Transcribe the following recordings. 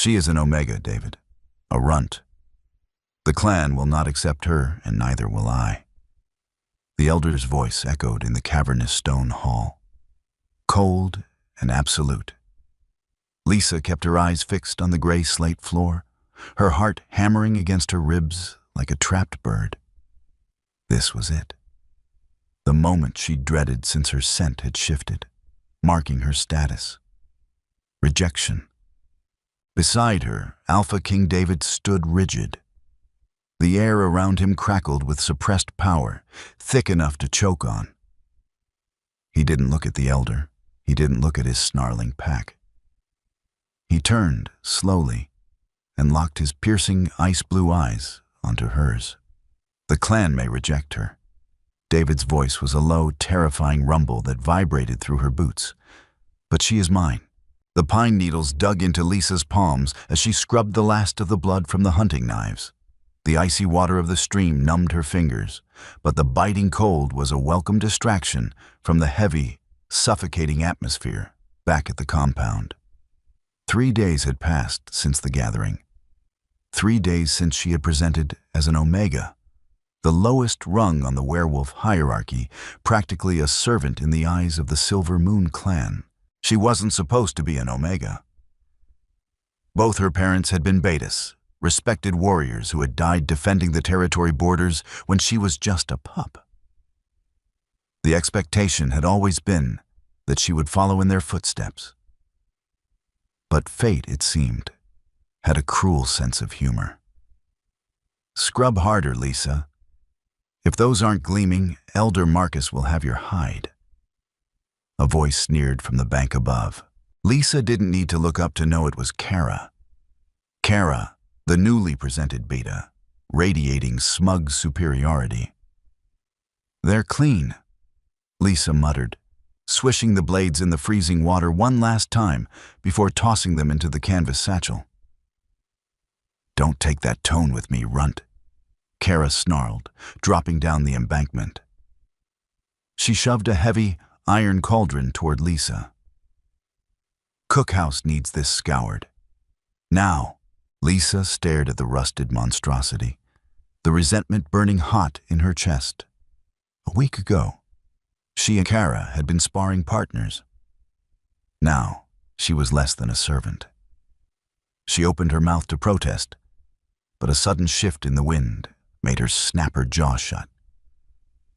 She is an Omega, David. A runt. The clan will not accept her, and neither will I. The elder's voice echoed in the cavernous stone hall. Cold and absolute. Lisa kept her eyes fixed on the gray slate floor, her heart hammering against her ribs like a trapped bird. This was it. The moment she dreaded since her scent had shifted, marking her status. Rejection. Beside her, Alpha King David stood rigid. The air around him crackled with suppressed power, thick enough to choke on. He didn't look at the elder. He didn't look at his snarling pack. He turned, slowly, and locked his piercing ice-blue eyes onto hers. The clan may reject her. David's voice was a low, terrifying rumble that vibrated through her boots. But she is mine. The pine needles dug into Lisa's palms as she scrubbed the last of the blood from the hunting knives. The icy water of the stream numbed her fingers, but the biting cold was a welcome distraction from the heavy, suffocating atmosphere back at the compound. 3 days had passed since the gathering. 3 days since she had presented as an Omega, the lowest rung on the werewolf hierarchy, practically a servant in the eyes of the Silver Moon clan. She wasn't supposed to be an Omega. Both her parents had been Betas, respected warriors who had died defending the territory borders when she was just a pup. The expectation had always been that she would follow in their footsteps. But fate, it seemed, had a cruel sense of humor. Scrub harder, Lisa. If those aren't gleaming, Elder Marcus will have your hide. A voice sneered from the bank above. Lisa didn't need to look up to know it was Kara. Kara, the newly presented Beta, radiating smug superiority. They're clean, Lisa muttered, swishing the blades in the freezing water one last time before tossing them into the canvas satchel. Don't take that tone with me, runt, Kara snarled, dropping down the embankment. She shoved a heavy, iron cauldron toward Lisa. Cookhouse needs this scoured. Now. Lisa stared at the rusted monstrosity, the resentment burning hot in her chest. A week ago, she and Kara had been sparring partners. Now, she was less than a servant. She opened her mouth to protest, but a sudden shift in the wind made her snap her jaw shut.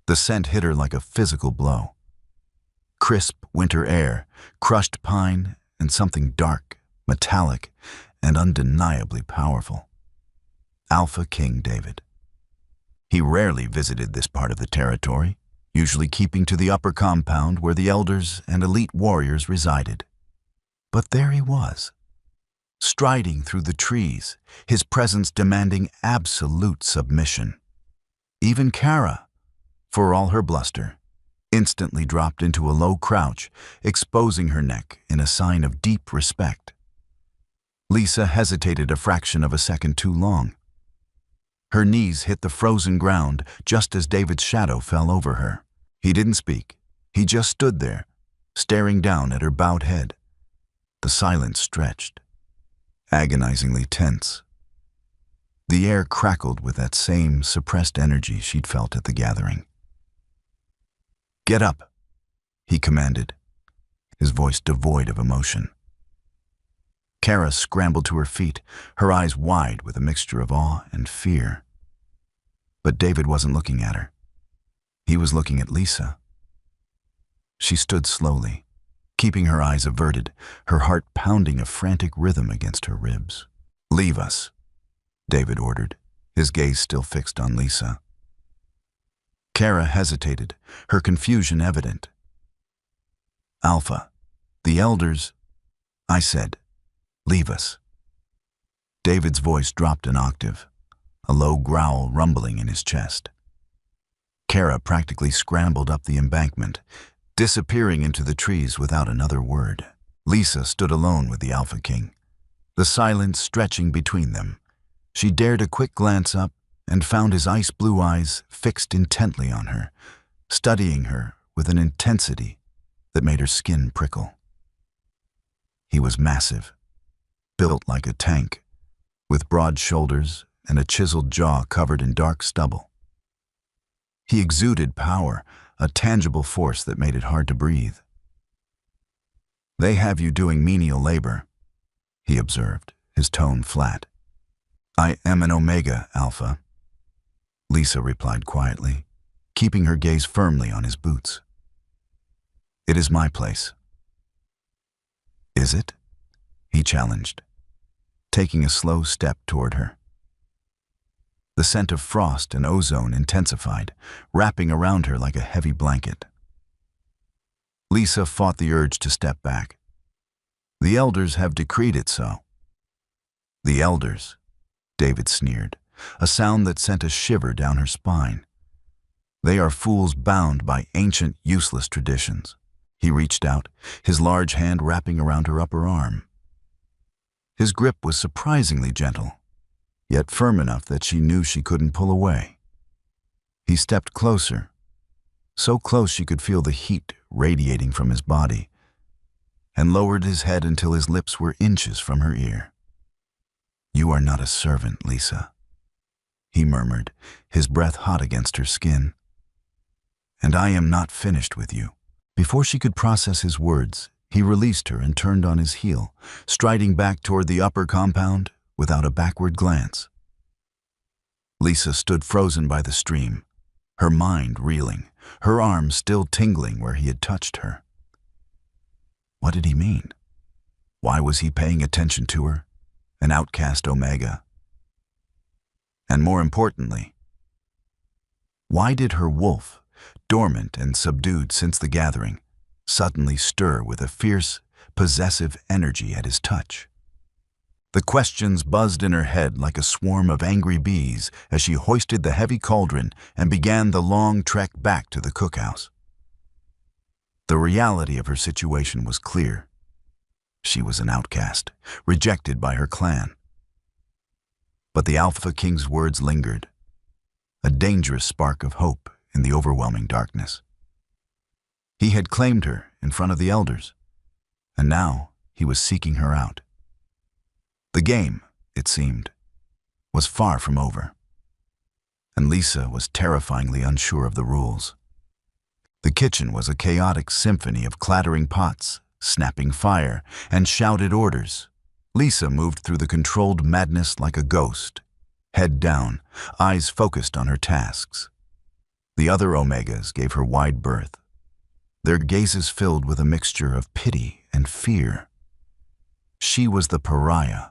The scent hit her like a physical blow. Crisp winter air, crushed pine, and something dark, metallic, and undeniably powerful. Alpha King David. He rarely visited this part of the territory, usually keeping to the upper compound where the elders and elite warriors resided. But there he was, striding through the trees, his presence demanding absolute submission. Even Kara, for all her bluster, instantly dropped into a low crouch, exposing her neck in a sign of deep respect. Lisa hesitated a fraction of a second too long. Her knees hit the frozen ground just as David's shadow fell over her. He didn't speak. He just stood there, staring down at her bowed head. The silence stretched, agonizingly tense. The air crackled with that same suppressed energy she'd felt at the gathering. "Get up," he commanded, his voice devoid of emotion. Kara scrambled to her feet, her eyes wide with a mixture of awe and fear. But David wasn't looking at her. He was looking at Lisa. She stood slowly, keeping her eyes averted, her heart pounding a frantic rhythm against her ribs. "Leave us," David ordered, his gaze still fixed on Lisa. Kara hesitated, her confusion evident. "Alpha, the elders," I said. "Leave us." David's voice dropped an octave, a low growl rumbling in his chest. Kara practically scrambled up the embankment, disappearing into the trees without another word. Lisa stood alone with the Alpha King, the silence stretching between them. She dared a quick glance up and found his ice-blue eyes fixed intently on her, studying her with an intensity that made her skin prickle. He was massive, built like a tank, with broad shoulders and a chiseled jaw covered in dark stubble. He exuded power, a tangible force that made it hard to breathe. "They have you doing menial labor," he observed, his tone flat. "I am an Omega, Alpha," Lisa replied quietly, keeping her gaze firmly on his boots. "It is my place." "Is it?" he challenged, taking a slow step toward her. The scent of frost and ozone intensified, wrapping around her like a heavy blanket. Lisa fought the urge to step back. "The elders have decreed it so." "The elders," David sneered, a sound that sent a shiver down her spine. "They are fools bound by ancient, useless traditions." He reached out, his large hand wrapping around her upper arm. His grip was surprisingly gentle, yet firm enough that she knew she couldn't pull away. He stepped closer, so close she could feel the heat radiating from his body, and lowered his head until his lips were inches from her ear. "You are not a servant, Lisa," he murmured, his breath hot against her skin. "And I am not finished with you." Before she could process his words, he released her and turned on his heel, striding back toward the upper compound without a backward glance. Lisa stood frozen by the stream, her mind reeling, her arms still tingling where he had touched her. What did he mean? Why was he paying attention to her, an outcast Omega? And more importantly, why did her wolf, dormant and subdued since the gathering, suddenly stir with a fierce, possessive energy at his touch? The questions buzzed in her head like a swarm of angry bees as she hoisted the heavy cauldron and began the long trek back to the cookhouse. The reality of her situation was clear. She was an outcast, rejected by her clan. But the Alpha King's words lingered, a dangerous spark of hope in the overwhelming darkness. He had claimed her in front of the elders, and now he was seeking her out. The game, it seemed, was far from over, and Lisa was terrifyingly unsure of the rules. The kitchen was a chaotic symphony of clattering pots, snapping fire, and shouted orders. Lisa moved through the controlled madness like a ghost, head down, eyes focused on her tasks. The other Omegas gave her wide berth, their gazes filled with a mixture of pity and fear. She was the pariah,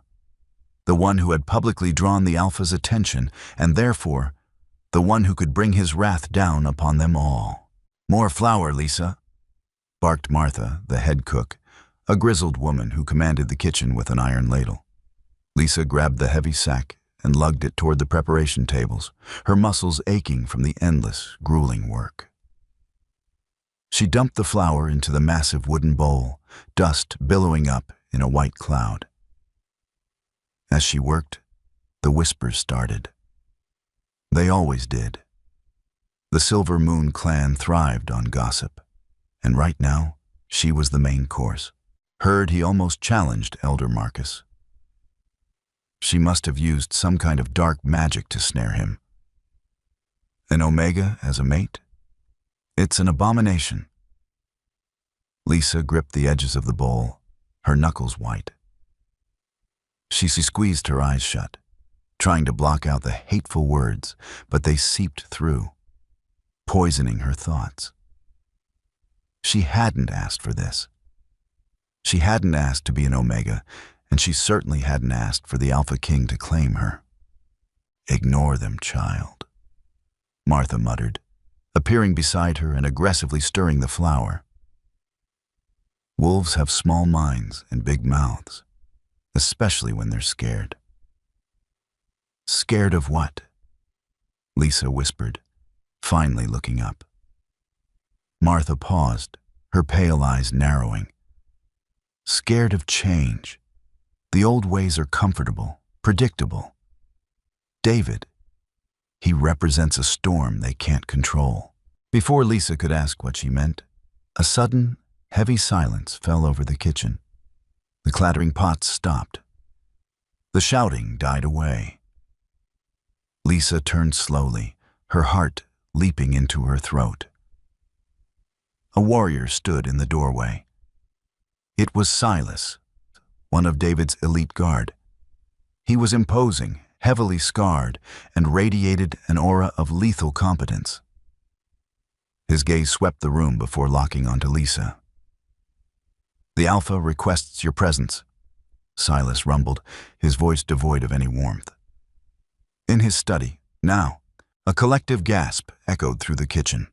the one who had publicly drawn the Alpha's attention, and therefore the one who could bring his wrath down upon them all. "More flour, Lisa," barked Martha, the head cook, a grizzled woman who commanded the kitchen with an iron ladle. Lisa grabbed the heavy sack and lugged it toward the preparation tables, her muscles aching from the endless, grueling work. She dumped the flour into the massive wooden bowl, dust billowing up in a white cloud. As she worked, the whispers started. They always did. The Silver Moon clan thrived on gossip, and right now, she was the main course. Heard he almost challenged Elder Marcus. She must have used some kind of dark magic to snare him. An Omega as a mate? It's an abomination. Lisa gripped the edges of the bowl, her knuckles white. She squeezed her eyes shut, trying to block out the hateful words, but they seeped through, poisoning her thoughts. She hadn't asked for this. She hadn't asked to be an Omega, and she certainly hadn't asked for the Alpha King to claim her. "Ignore them, child," Martha muttered, appearing beside her and aggressively stirring the flour. Wolves have small minds and big mouths, especially when they're scared. "Scared of what?" Lisa whispered, finally looking up. Martha paused, her pale eyes narrowing. "Scared of change. The old ways are comfortable, predictable. David, he represents a storm they can't control." Before Lisa could ask what she meant, a sudden, heavy silence fell over the kitchen. The clattering pots stopped, The shouting died away. Lisa turned slowly, her heart leaping into her throat. A warrior stood in the doorway. It was Silas, one of David's elite guard. He was imposing, heavily scarred, and radiated an aura of lethal competence. His gaze swept the room before locking onto Lisa. "The Alpha requests your presence," Silas rumbled, his voice devoid of any warmth. In his study, now, a collective gasp echoed through the kitchen.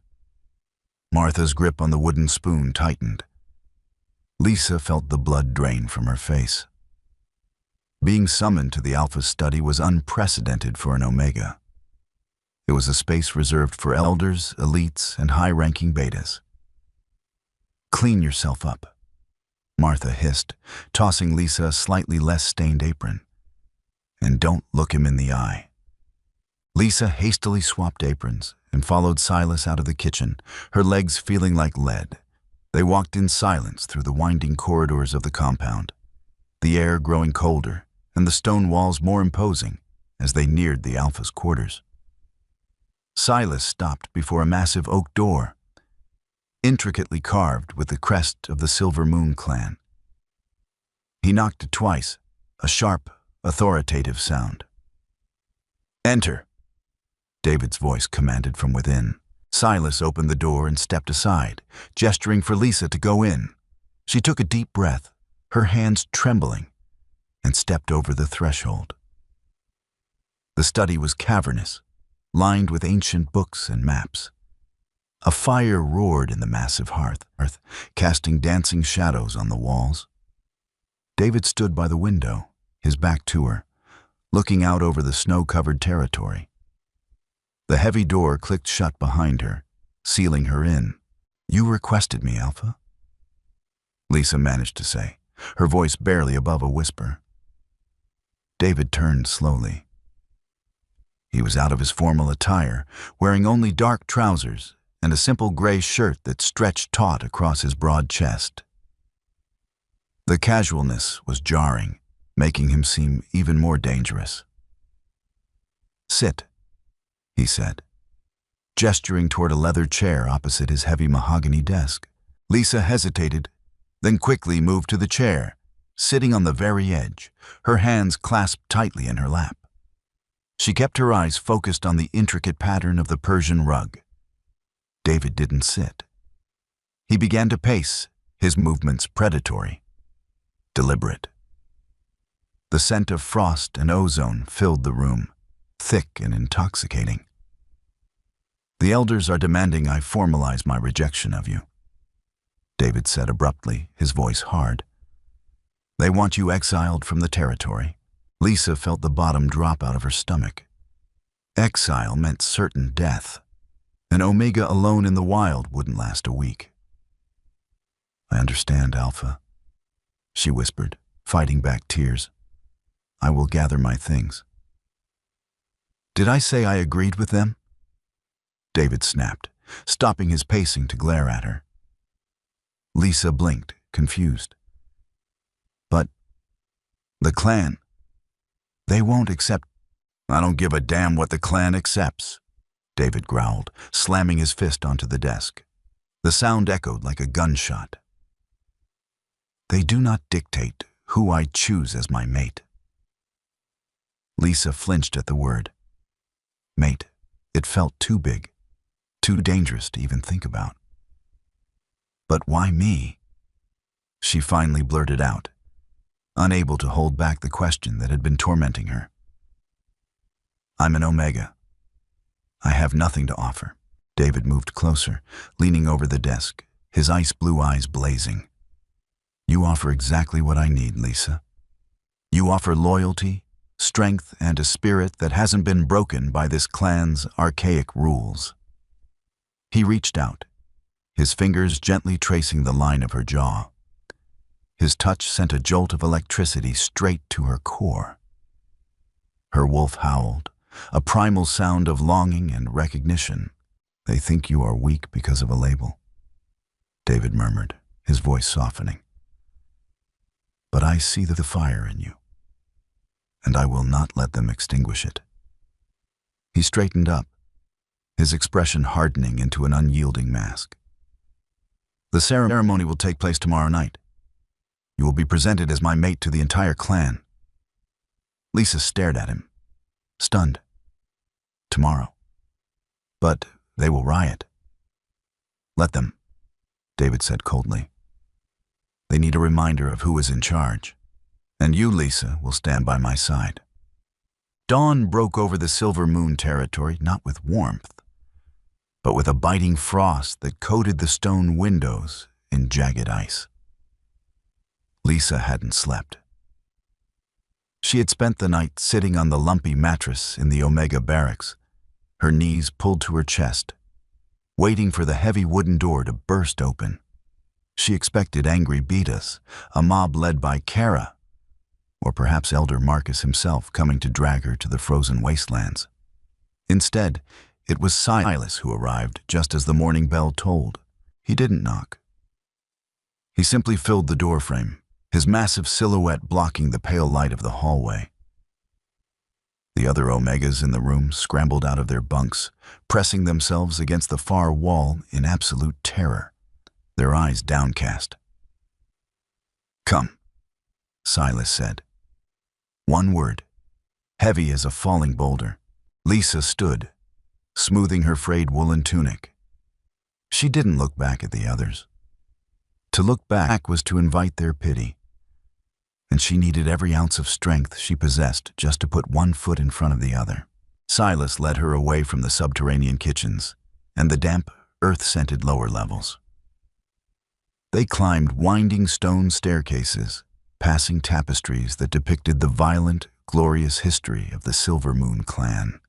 Martha's grip on the wooden spoon tightened. Lisa felt the blood drain from her face. Being summoned to the Alpha's study was unprecedented for an Omega. It was a space reserved for elders, elites, and high-ranking betas. "Clean yourself up," Martha hissed, tossing Lisa a slightly less stained apron. "And don't look him in the eye." Lisa hastily swapped aprons and followed Silas out of the kitchen, her legs feeling like lead. They walked in silence through the winding corridors of the compound, the air growing colder and the stone walls more imposing as they neared the Alpha's quarters. Silas stopped before a massive oak door, intricately carved with the crest of the Silver Moon clan. He knocked it twice, a sharp, authoritative sound. "Enter," David's voice commanded from within. Silas opened the door and stepped aside, gesturing for Lisa to go in. She took a deep breath, her hands trembling, and stepped over the threshold. The study was cavernous, lined with ancient books and maps. A fire roared in the massive hearth, casting dancing shadows on the walls. David stood by the window, his back to her, looking out over the snow-covered territory. The heavy door clicked shut behind her, sealing her in. "You requested me, Alpha?" Lisa managed to say, her voice barely above a whisper. David turned slowly. He was out of his formal attire, wearing only dark trousers and a simple gray shirt that stretched taut across his broad chest. The casualness was jarring, making him seem even more dangerous. "Sit," he said, gesturing toward a leather chair opposite his heavy mahogany desk. Lisa hesitated, then quickly moved to the chair, sitting on the very edge, her hands clasped tightly in her lap. She kept her eyes focused on the intricate pattern of the Persian rug. David didn't sit. He began to pace, his movements predatory, deliberate. The scent of frost and ozone filled the room, thick and intoxicating. "The elders are demanding I formalize my rejection of you," David said abruptly, his voice hard. "They want you exiled from the territory." Lisa felt the bottom drop out of her stomach. Exile meant certain death. An Omega alone in the wild wouldn't last a week. "I understand, Alpha," she whispered, fighting back tears. "I will gather my things." "Did I say I agreed with them?" David snapped, stopping his pacing to glare at her. Lisa blinked, confused. "But the clan, they won't accept." "I don't give a damn what the clan accepts," David growled, slamming his fist onto the desk. The sound echoed like a gunshot. "They do not dictate who I choose as my mate." Lisa flinched at the word. Mate. It felt too big, too dangerous to even think about. "But why me?" she finally blurted out, unable to hold back the question that had been tormenting her. "I'm an Omega. I have nothing to offer." David moved closer, leaning over the desk, his ice blue eyes blazing. "You offer exactly what I need, Lisa. You offer loyalty, strength, and a spirit that hasn't been broken by this clan's archaic rules." He reached out, his fingers gently tracing the line of her jaw. His touch sent a jolt of electricity straight to her core. Her wolf howled, a primal sound of longing and recognition. "They think you are weak because of a label," David murmured, his voice softening. "But I see the fire in you. and I will not let them extinguish it. He straightened up, his expression hardening into an unyielding mask. The ceremony will take place tomorrow night. You will be presented as my mate to the entire clan. Lisa stared at him, stunned. Tomorrow. But they will riot. Let them, David said coldly. They need a reminder of who is in charge. And you, Lisa, will stand by my side. Dawn broke over the Silver Moon territory not with warmth, but with a biting frost that coated the stone windows in jagged ice. Lisa hadn't slept. She had spent the night sitting on the lumpy mattress in the Omega barracks, her knees pulled to her chest, waiting for the heavy wooden door to burst open. She expected angry Betas, a mob led by Kara, or perhaps Elder Marcus himself coming to drag her to the frozen wastelands. Instead, it was Silas who arrived just as the morning bell tolled. He didn't knock. He simply filled the doorframe, his massive silhouette blocking the pale light of the hallway. The other Omegas in the room scrambled out of their bunks, pressing themselves against the far wall in absolute terror, their eyes downcast. "Come," Silas said. One word, heavy as a falling boulder. Lisa stood, smoothing her frayed woolen tunic. She didn't look back at the others. To look back was to invite their pity, and she needed every ounce of strength she possessed just to put one foot in front of the other. Silas led her away from the subterranean kitchens and the damp, earth-scented lower levels. They climbed winding stone staircases, passing tapestries that depicted the violent, glorious history of the Silver Moon clan.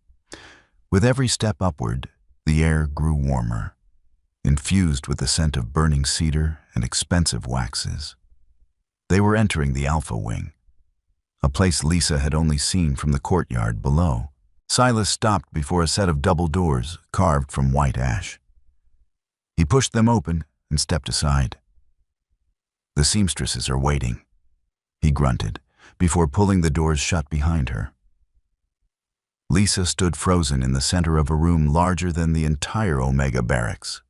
With every step upward, the air grew warmer, infused with the scent of burning cedar and expensive waxes. They were entering the Alpha Wing, a place Lisa had only seen from the courtyard below. Silas stopped before a set of double doors carved from white ash. He pushed them open and stepped aside. "The seamstresses are waiting," he grunted, before pulling the doors shut behind her. Lisa stood frozen in the center of a room larger than the entire Omega barracks.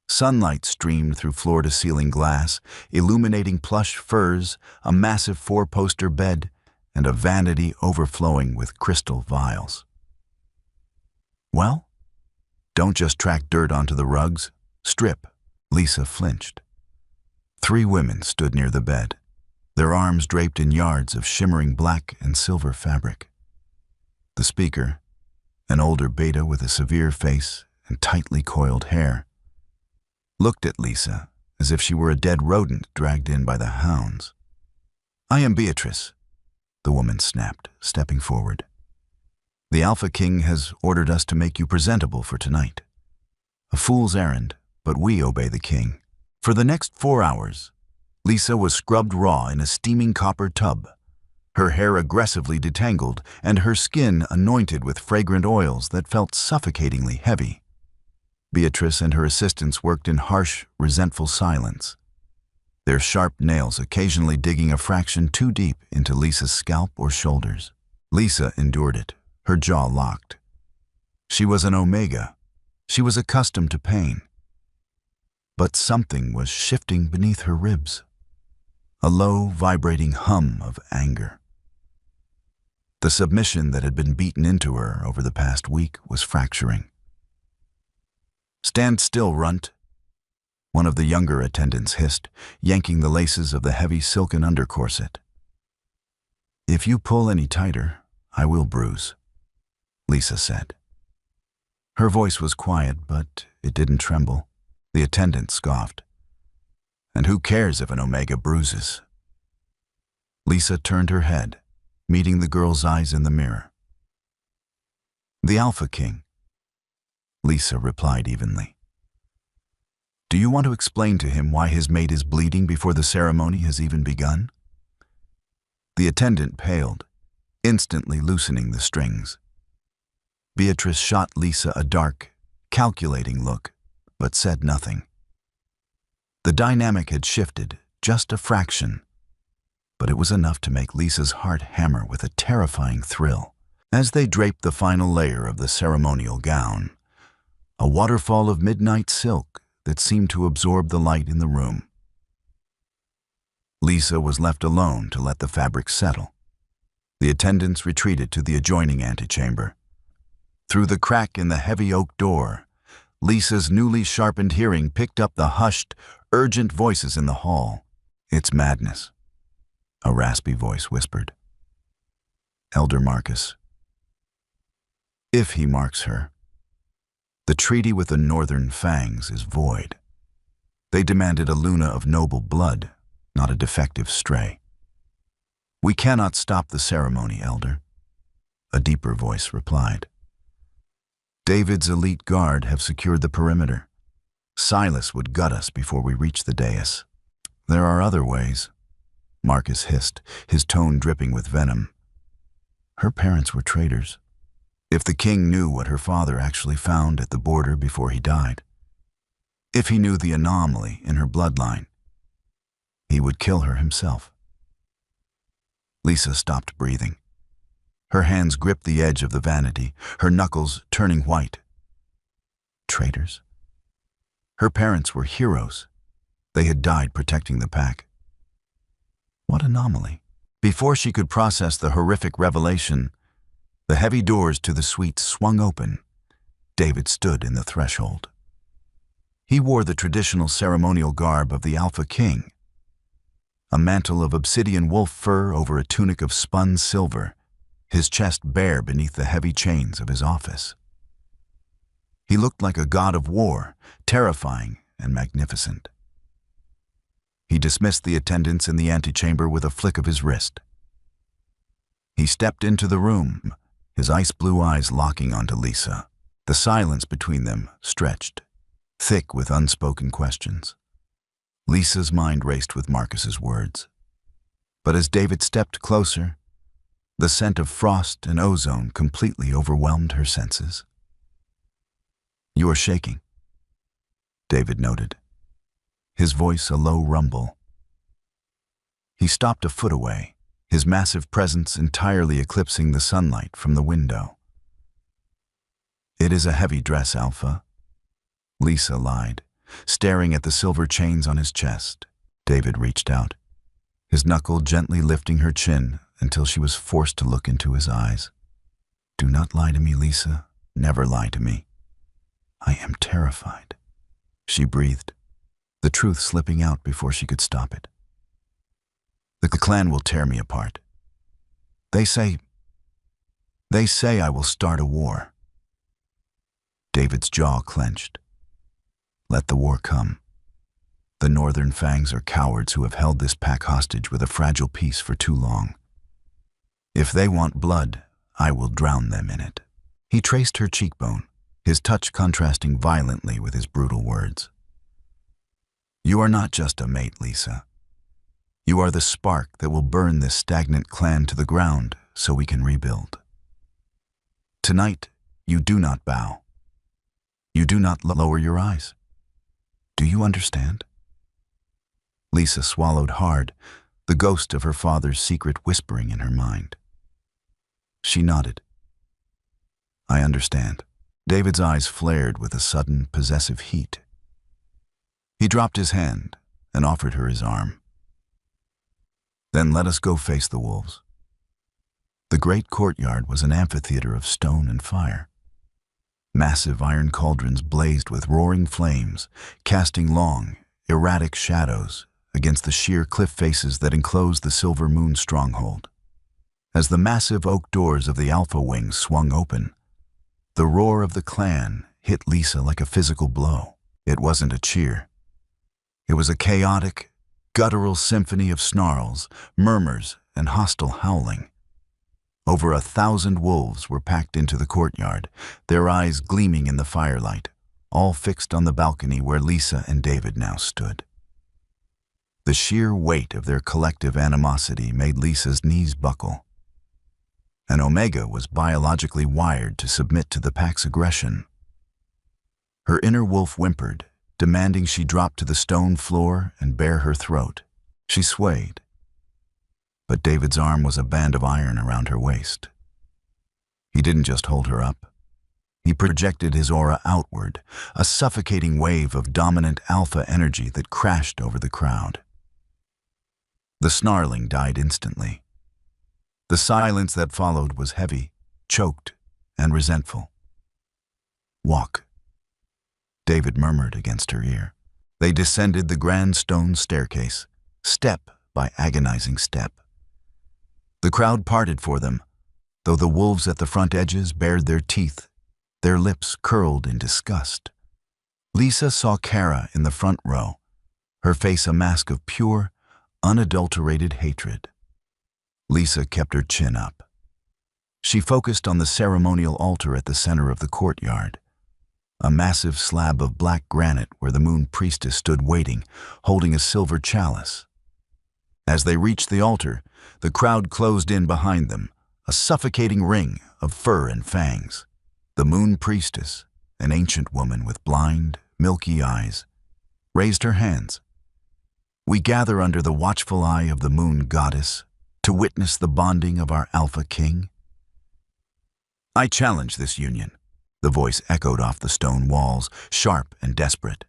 Sunlight streamed through floor-to-ceiling glass, illuminating plush furs, a massive four-poster bed, and a vanity overflowing with crystal vials. "Well, don't just track dirt onto the rugs. Strip." Lisa flinched. 3 women stood near the bed, their arms draped in yards of shimmering black and silver fabric. The speaker, an older Beta with a severe face and tightly coiled hair, looked at Lisa as if she were a dead rodent dragged in by the hounds. "I am Beatrice," the woman snapped, stepping forward. "The Alpha King has ordered us to make you presentable for tonight. A fool's errand, but we obey the king." For the next 4 hours, Lisa was scrubbed raw in a steaming copper tub, her hair aggressively detangled and her skin anointed with fragrant oils that felt suffocatingly heavy. Beatrice and her assistants worked in harsh, resentful silence, their sharp nails occasionally digging a fraction too deep into Lisa's scalp or shoulders. Lisa endured it, her jaw locked. She was an Omega. She was accustomed to pain. But something was shifting beneath her ribs, a low, vibrating hum of anger. The submission that had been beaten into her over the past week was fracturing. "Stand still, runt," one of the younger attendants hissed, yanking the laces of the heavy silken undercorset. "If you pull any tighter, I will bruise," Lisa said. Her voice was quiet, but it didn't tremble. The attendant scoffed. "And who cares if an Omega bruises?" Lisa turned her head, meeting the girl's eyes in the mirror. "The Alpha King," Lisa replied evenly. "Do you want to explain to him why his mate is bleeding before the ceremony has even begun?" The attendant paled, instantly loosening the strings. Beatrice shot Lisa a dark, calculating look, but said nothing. The dynamic had shifted, just a fraction. but it was enough to make Lisa's heart hammer with a terrifying thrill. As they draped the final layer of the ceremonial gown, a waterfall of midnight silk that seemed to absorb the light in the room. Lisa was left alone to let the fabric settle. The attendants retreated to the adjoining antechamber. Through the crack in the heavy oak door, Lisa's newly sharpened hearing picked up the hushed, urgent voices in the hall. "It's madness," a raspy voice whispered. "Elder Marcus, if he marks her, the treaty with the Northern Fangs is void. They demanded a Luna of noble blood, not a defective stray. We cannot stop the ceremony, Elder," a deeper voice replied. "David's elite guard have secured the perimeter. Silas would gut us before we reach the dais." "There are other ways," Marcus hissed, his tone dripping with venom. "Her parents were traitors. If the king knew what her father actually found at the border before he died, if he knew the anomaly in her bloodline, he would kill her himself." Lisa stopped breathing. Her hands gripped the edge of the vanity, her knuckles turning white. Traitors? Her parents were heroes. They had died protecting the pack. What anomaly? Before she could process the horrific revelation, the heavy doors to the suite swung open. David stood in the threshold. He wore the traditional ceremonial garb of the Alpha King, a mantle of obsidian wolf fur over a tunic of spun silver, his chest bare beneath the heavy chains of his office. He looked like a god of war, terrifying and magnificent. He dismissed the attendants in the antechamber with a flick of his wrist. He stepped into the room, his ice-blue eyes locking onto Lisa. The silence between them stretched, thick with unspoken questions. Lisa's mind raced with Marcus's words. But as David stepped closer, the scent of frost and ozone completely overwhelmed her senses. "You are shaking," David noted, his voice a low rumble. He stopped a foot away, his massive presence entirely eclipsing the sunlight from the window. "It is a heavy dress, Alpha," Lisa lied, staring at the silver chains on his chest. David reached out, his knuckle gently lifting her chin until she was forced to look into his eyes. "Do not lie to me, Lisa. Never lie to me. I am terrified," she breathed, the truth slipping out before she could stop it. "The clan will tear me apart. They say I will start a war." David's jaw clenched. "Let the war come. The Northern Fangs are cowards who have held this pack hostage with a fragile peace for too long. If they want blood, I will drown them in it." He traced her cheekbone, his touch contrasting violently with his brutal words. "You are not just a mate, Lisa. You are the spark that will burn this stagnant clan to the ground so we can rebuild. Tonight, you do not bow. You do not lower your eyes. Do you understand?" Lisa swallowed hard, the ghost of her father's secret whispering in her mind. She nodded. "I understand." David's eyes flared with a sudden, possessive heat. He dropped his hand and offered her his arm. "Then let us go face the wolves." The great courtyard was an amphitheater of stone and fire. Massive iron cauldrons blazed with roaring flames, casting long, erratic shadows against the sheer cliff faces that enclosed the Silver Moon stronghold. As the massive oak doors of the Alpha Wing swung open, the roar of the clan hit Lisa like a physical blow. It wasn't a cheer. It was a chaotic, guttural symphony of snarls, murmurs, and hostile howling. Over 1,000 wolves were packed into the courtyard, their eyes gleaming in the firelight, all fixed on the balcony where Lisa and David now stood. The sheer weight of their collective animosity made Lisa's knees buckle. An Omega was biologically wired to submit to the pack's aggression. Her inner wolf whimpered, demanding she drop to the stone floor and bare her throat. She swayed, but David's arm was a band of iron around her waist. He didn't just hold her up. He projected his aura outward, a suffocating wave of dominant alpha energy that crashed over the crowd. The snarling died instantly. The silence that followed was heavy, choked, and resentful. "Walk," David murmured against her ear. They descended the grand stone staircase, step by agonizing step. The crowd parted for them, though the wolves at the front edges bared their teeth, their lips curled in disgust. Lisa saw Kara in the front row, her face a mask of pure, unadulterated hatred. Lisa kept her chin up. She focused on the ceremonial altar at the center of the courtyard, a massive slab of black granite where the moon priestess stood waiting, holding a silver chalice. As they reached the altar, the crowd closed in behind them, a suffocating ring of fur and fangs. The moon priestess, an ancient woman with blind, milky eyes, raised her hands. "We gather under the watchful eye of the moon goddess to witness the bonding of our Alpha King. I challenge this union." The voice echoed off the stone walls, sharp and desperate.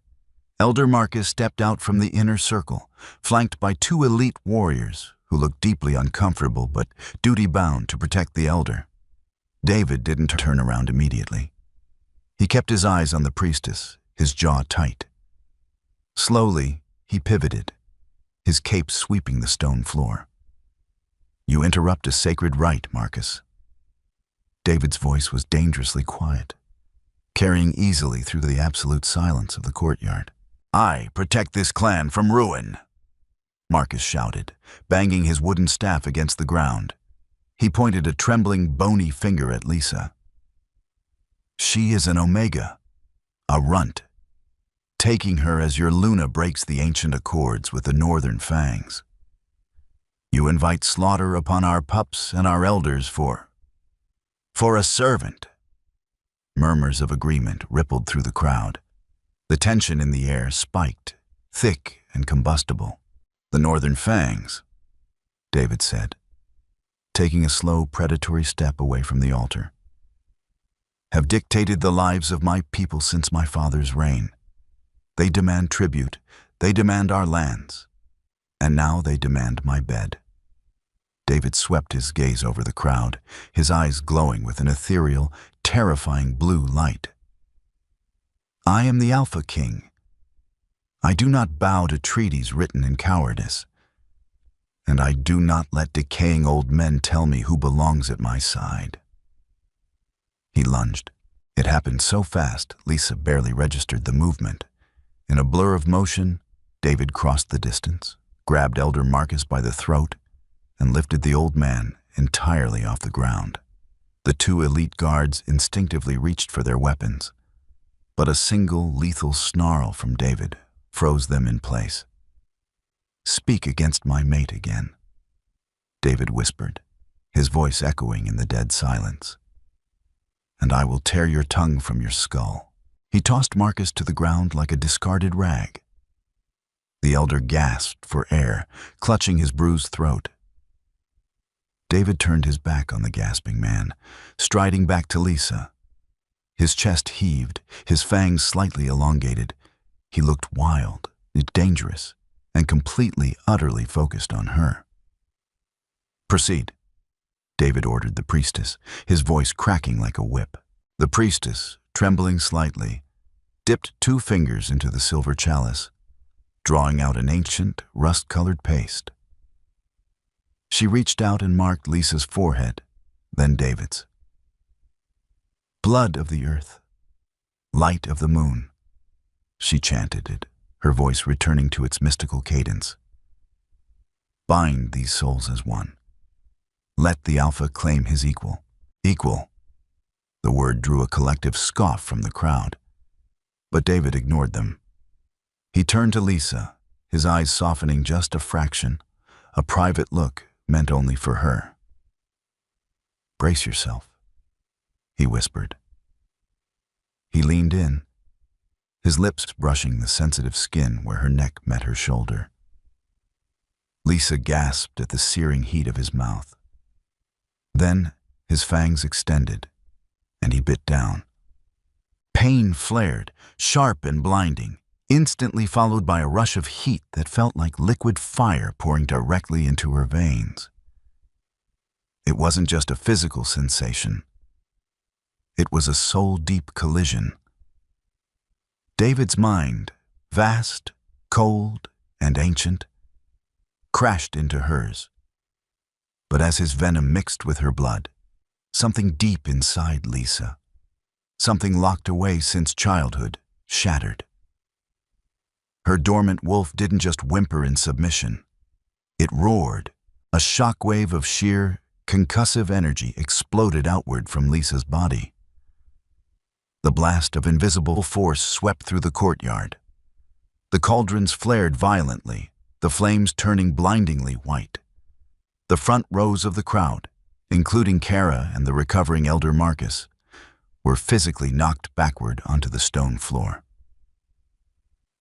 Elder Marcus stepped out from the inner circle, flanked by two elite warriors who looked deeply uncomfortable but duty-bound to protect the elder. David didn't turn around immediately. He kept his eyes on the priestess, his jaw tight. Slowly, he pivoted, his cape sweeping the stone floor. "You interrupt a sacred rite, Marcus." David's voice was dangerously quiet, carrying easily through the absolute silence of the courtyard. "I protect this clan from ruin," Marcus shouted, banging his wooden staff against the ground. He pointed a trembling, bony finger at Lisa. "She is an Omega, a runt. Taking her as your Luna breaks the ancient accords with the Northern Fangs. You invite slaughter upon our pups and our elders for a servant." Murmurs of agreement rippled through the crowd. The tension in the air spiked, thick and combustible. "The Northern Fangs," David said, taking a slow, predatory step away from the altar, "have dictated the lives of my people since my father's reign. They demand tribute, they demand our lands, and now they demand my bed." David swept his gaze over the crowd, his eyes glowing with an ethereal, terrifying blue light. "I am the Alpha King. I do not bow to treaties written in cowardice, and I do not let decaying old men tell me who belongs at my side." He lunged. It happened so fast, Lisa barely registered the movement. In a blur of motion, David crossed the distance, grabbed Elder Marcus by the throat, and lifted the old man entirely off the ground. The two elite guards instinctively reached for their weapons, but a single lethal snarl from David froze them in place. "Speak against my mate again," David whispered, his voice echoing in the dead silence, "and I will tear your tongue from your skull." He tossed Marcus to the ground like a discarded rag. The elder gasped for air, clutching his bruised throat. David turned his back on the gasping man, striding back to Lisa. His chest heaved, his fangs slightly elongated. He looked wild, dangerous, and completely, utterly focused on her. "Proceed," David ordered the priestess, his voice cracking like a whip. The priestess, trembling slightly, dipped 2 fingers into the silver chalice, drawing out an ancient, rust-colored paste. She reached out and marked Lisa's forehead, then David's. "Blood of the earth, light of the moon," she chanted it, her voice returning to its mystical cadence. "Bind these souls as one. Let the Alpha claim his equal." Equal. The word drew a collective scoff from the crowd, but David ignored them. He turned to Lisa, his eyes softening just a fraction, a private look meant only for her. "Brace yourself," he whispered. He leaned in, his lips brushing the sensitive skin where her neck met her shoulder. Lisa gasped at the searing heat of his mouth. Then his fangs extended, and he bit down. Pain flared, sharp and blinding, instantly followed by a rush of heat that felt like liquid fire pouring directly into her veins. It wasn't just a physical sensation. It was a soul-deep collision. David's mind, vast, cold, and ancient, crashed into hers. But as his venom mixed with her blood, something deep inside Lisa, something locked away since childhood, shattered. Her dormant wolf didn't just whimper in submission. It roared. A shockwave of sheer, concussive energy exploded outward from Lisa's body. The blast of invisible force swept through the courtyard. The cauldrons flared violently, the flames turning blindingly white. The front rows of the crowd, including Kara and the recovering Elder Marcus, were physically knocked backward onto the stone floor.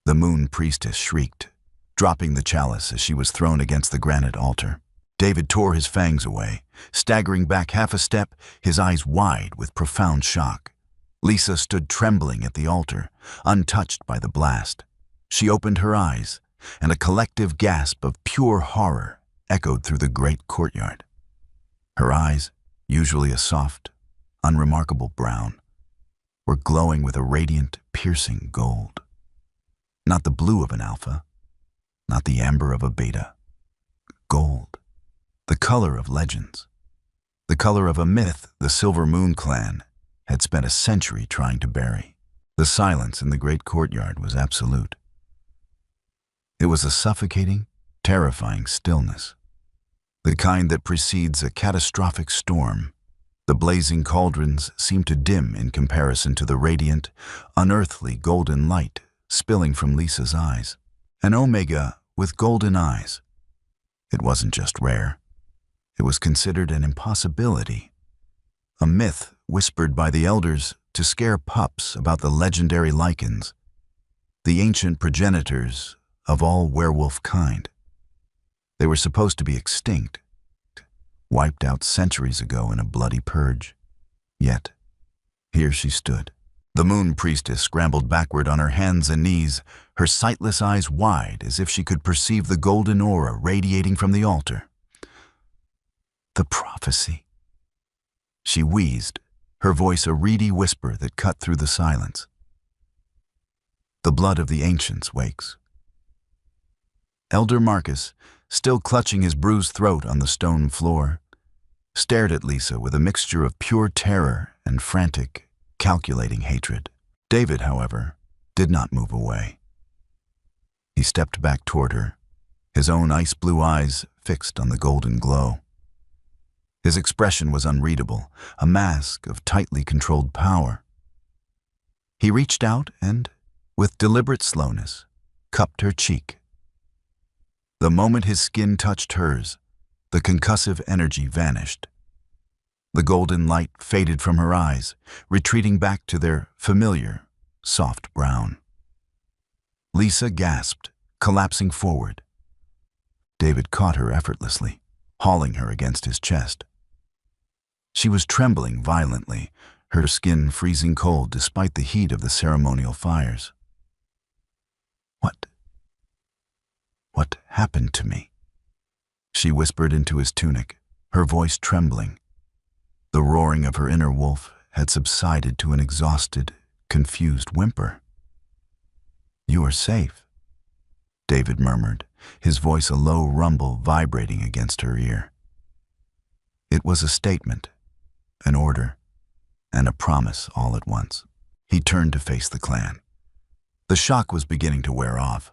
The Moon Priestess shrieked, dropping the chalice as she was thrown against the granite altar. David tore his fangs away, staggering back half a step, his eyes wide with profound shock. Lisa stood trembling at the altar, untouched by the blast. She opened her eyes, and a collective gasp of pure horror echoed through the great courtyard. Her eyes, usually a soft, unremarkable brown, were glowing with a radiant, piercing gold. Not the blue of an alpha, not the amber of a beta. Gold. The color of legends. The color of a myth the Silver Moon clan had spent a century trying to bury. The silence in the great courtyard was absolute. It was a suffocating, terrifying stillness. The kind that precedes a catastrophic storm. The blazing cauldrons seemed to dim in comparison to the radiant, unearthly golden light spilling from Lisa's eyes. An Omega with golden eyes. It wasn't just rare. It was considered an impossibility. A myth whispered by the elders to scare pups about the legendary lichens, the ancient progenitors of all werewolf kind. They were supposed to be extinct, wiped out centuries ago in a bloody purge. Yet, here she stood. The Moon Priestess scrambled backward on her hands and knees, her sightless eyes wide as if she could perceive the golden aura radiating from the altar. The prophecy. She wheezed, her voice a reedy whisper that cut through the silence. The blood of the ancients wakes. Elder Marcus, still clutching his bruised throat on the stone floor, stared at Lisa with a mixture of pure terror and frantic, calculating hatred. David, however, did not move away. He stepped back toward her, his own ice-blue eyes fixed on the golden glow. His expression was unreadable, a mask of tightly controlled power. He reached out and, with deliberate slowness, cupped her cheek. The moment his skin touched hers, the concussive energy vanished. The golden light faded from her eyes, retreating back to their familiar, soft brown. Lisa gasped, collapsing forward. David caught her effortlessly, hauling her against his chest. She was trembling violently, her skin freezing cold despite the heat of the ceremonial fires. What happened to me? She whispered into his tunic, her voice trembling. The roaring of her inner wolf had subsided to an exhausted, confused whimper. "You are safe," David murmured, his voice a low rumble vibrating against her ear. It was a statement, an order, and a promise all at once. He turned to face the clan. The shock was beginning to wear off,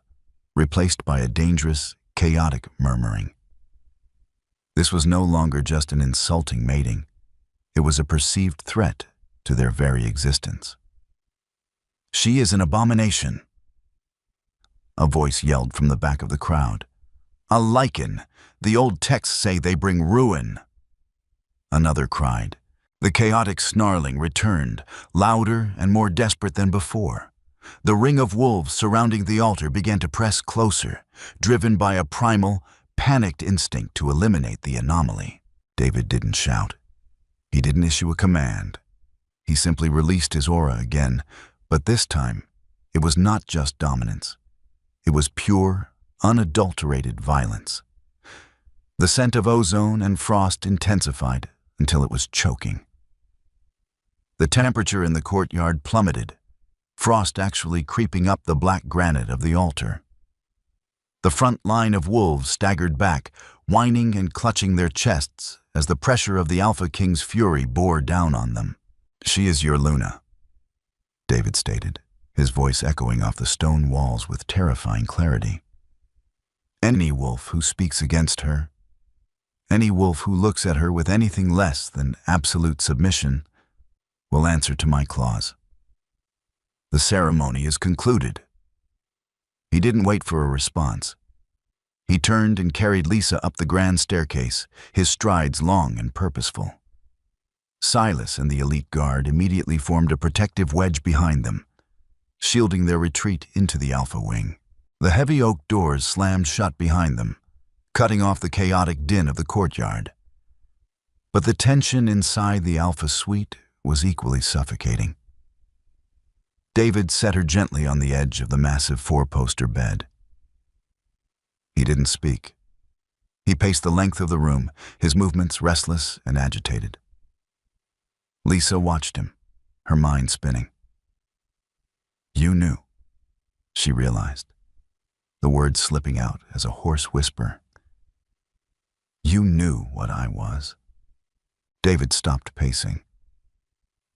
replaced by a dangerous, chaotic murmuring. This was no longer just an insulting mating. It was a perceived threat to their very existence. "She is an abomination," a voice yelled from the back of the crowd. "A lichen. The old texts say they bring ruin." Another cried. The chaotic snarling returned, louder and more desperate than before. The ring of wolves surrounding the altar began to press closer, driven by a primal, panicked instinct to eliminate the anomaly. David didn't shout. He didn't issue a command. He simply released his aura again, but this time, it was not just dominance. It was pure, unadulterated violence. The scent of ozone and frost intensified until it was choking. The temperature in the courtyard plummeted, frost actually creeping up the black granite of the altar. The front line of wolves staggered back, whining and clutching their chests as the pressure of the Alpha King's fury bore down on them. "She is your Luna," David stated, his voice echoing off the stone walls with terrifying clarity. "Any wolf who speaks against her, any wolf who looks at her with anything less than absolute submission, will answer to my claws. The ceremony is concluded." He didn't wait for a response. He turned and carried Lisa up the grand staircase, his strides long and purposeful. Silas and the elite guard immediately formed a protective wedge behind them, shielding their retreat into the Alpha Wing. The heavy oak doors slammed shut behind them, cutting off the chaotic din of the courtyard. But the tension inside the Alpha Suite was equally suffocating. David set her gently on the edge of the massive four-poster bed. He didn't speak. He paced the length of the room, his movements restless and agitated. Lisa watched him, her mind spinning. "You knew," she realized, the words slipping out as a hoarse whisper. "You knew what I was." David stopped pacing.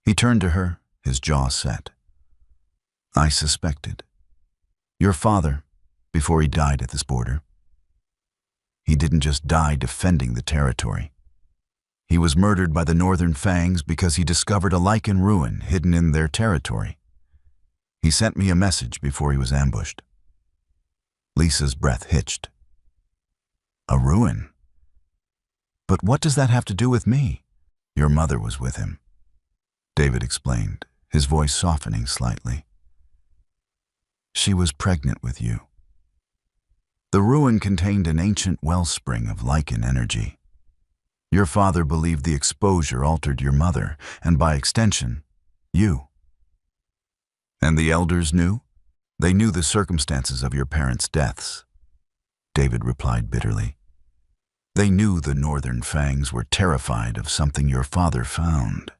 He turned to her, his jaw set. "I suspected. Your father, before he died at this border, he didn't just die defending the territory. He was murdered by the Northern Fangs because he discovered a lichen ruin hidden in their territory. He sent me a message before he was ambushed." Lisa's breath hitched. "A ruin? But what does that have to do with me?" "Your mother was with him," David explained, his voice softening slightly. "She was pregnant with you. The ruin contained an ancient wellspring of lichen energy. Your father believed the exposure altered your mother, and by extension, you. And the elders knew? They knew the circumstances of your parents' deaths," David replied bitterly. "They knew the Northern Fangs were terrified of something your father found.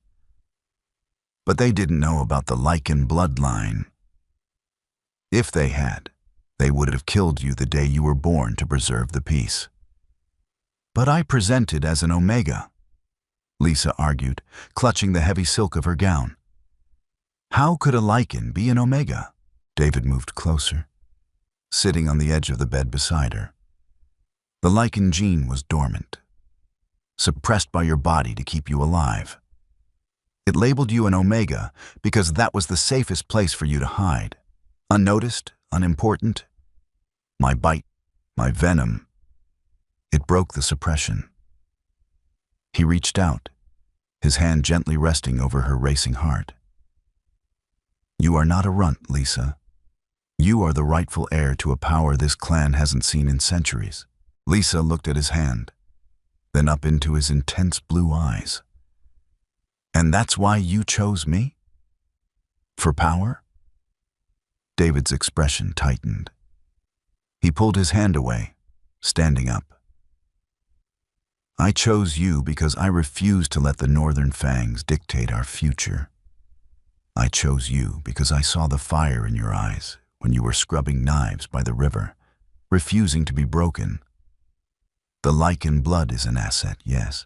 But they didn't know about the lichen bloodline. If they had, they would have killed you the day you were born to preserve the peace." "But I presented as an Omega," Lisa argued, clutching the heavy silk of her gown. "How could a lichen be an Omega?" David moved closer, sitting on the edge of the bed beside her. "The lichen gene was dormant, suppressed by your body to keep you alive. It labeled you an Omega because that was the safest place for you to hide. Unnoticed, unimportant. My bite, my venom. It broke the suppression." He reached out, his hand gently resting over her racing heart. "You are not a runt, Lisa. You are the rightful heir to a power this clan hasn't seen in centuries." Lisa looked at his hand, then up into his intense blue eyes. "And that's why you chose me? For power?" David's expression tightened. He pulled his hand away, standing up. "I chose you because I refuse to let the Northern Fangs dictate our future. I chose you because I saw the fire in your eyes when you were scrubbing knives by the river, refusing to be broken. The lichen blood is an asset, yes,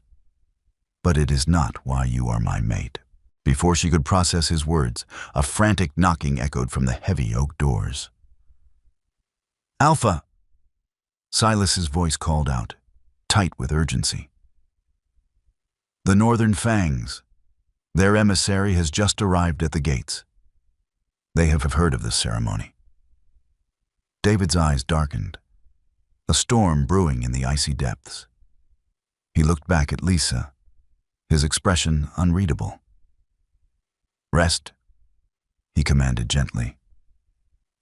but it is not why you are my mate." Before she could process his words, a frantic knocking echoed from the heavy oak doors. "Alpha!" Silas's voice called out, tight with urgency. "The Northern Fangs. Their emissary has just arrived at the gates. They have heard of this ceremony." David's eyes darkened, a storm brewing in the icy depths. He looked back at Lisa, his expression unreadable. "Rest," he commanded gently.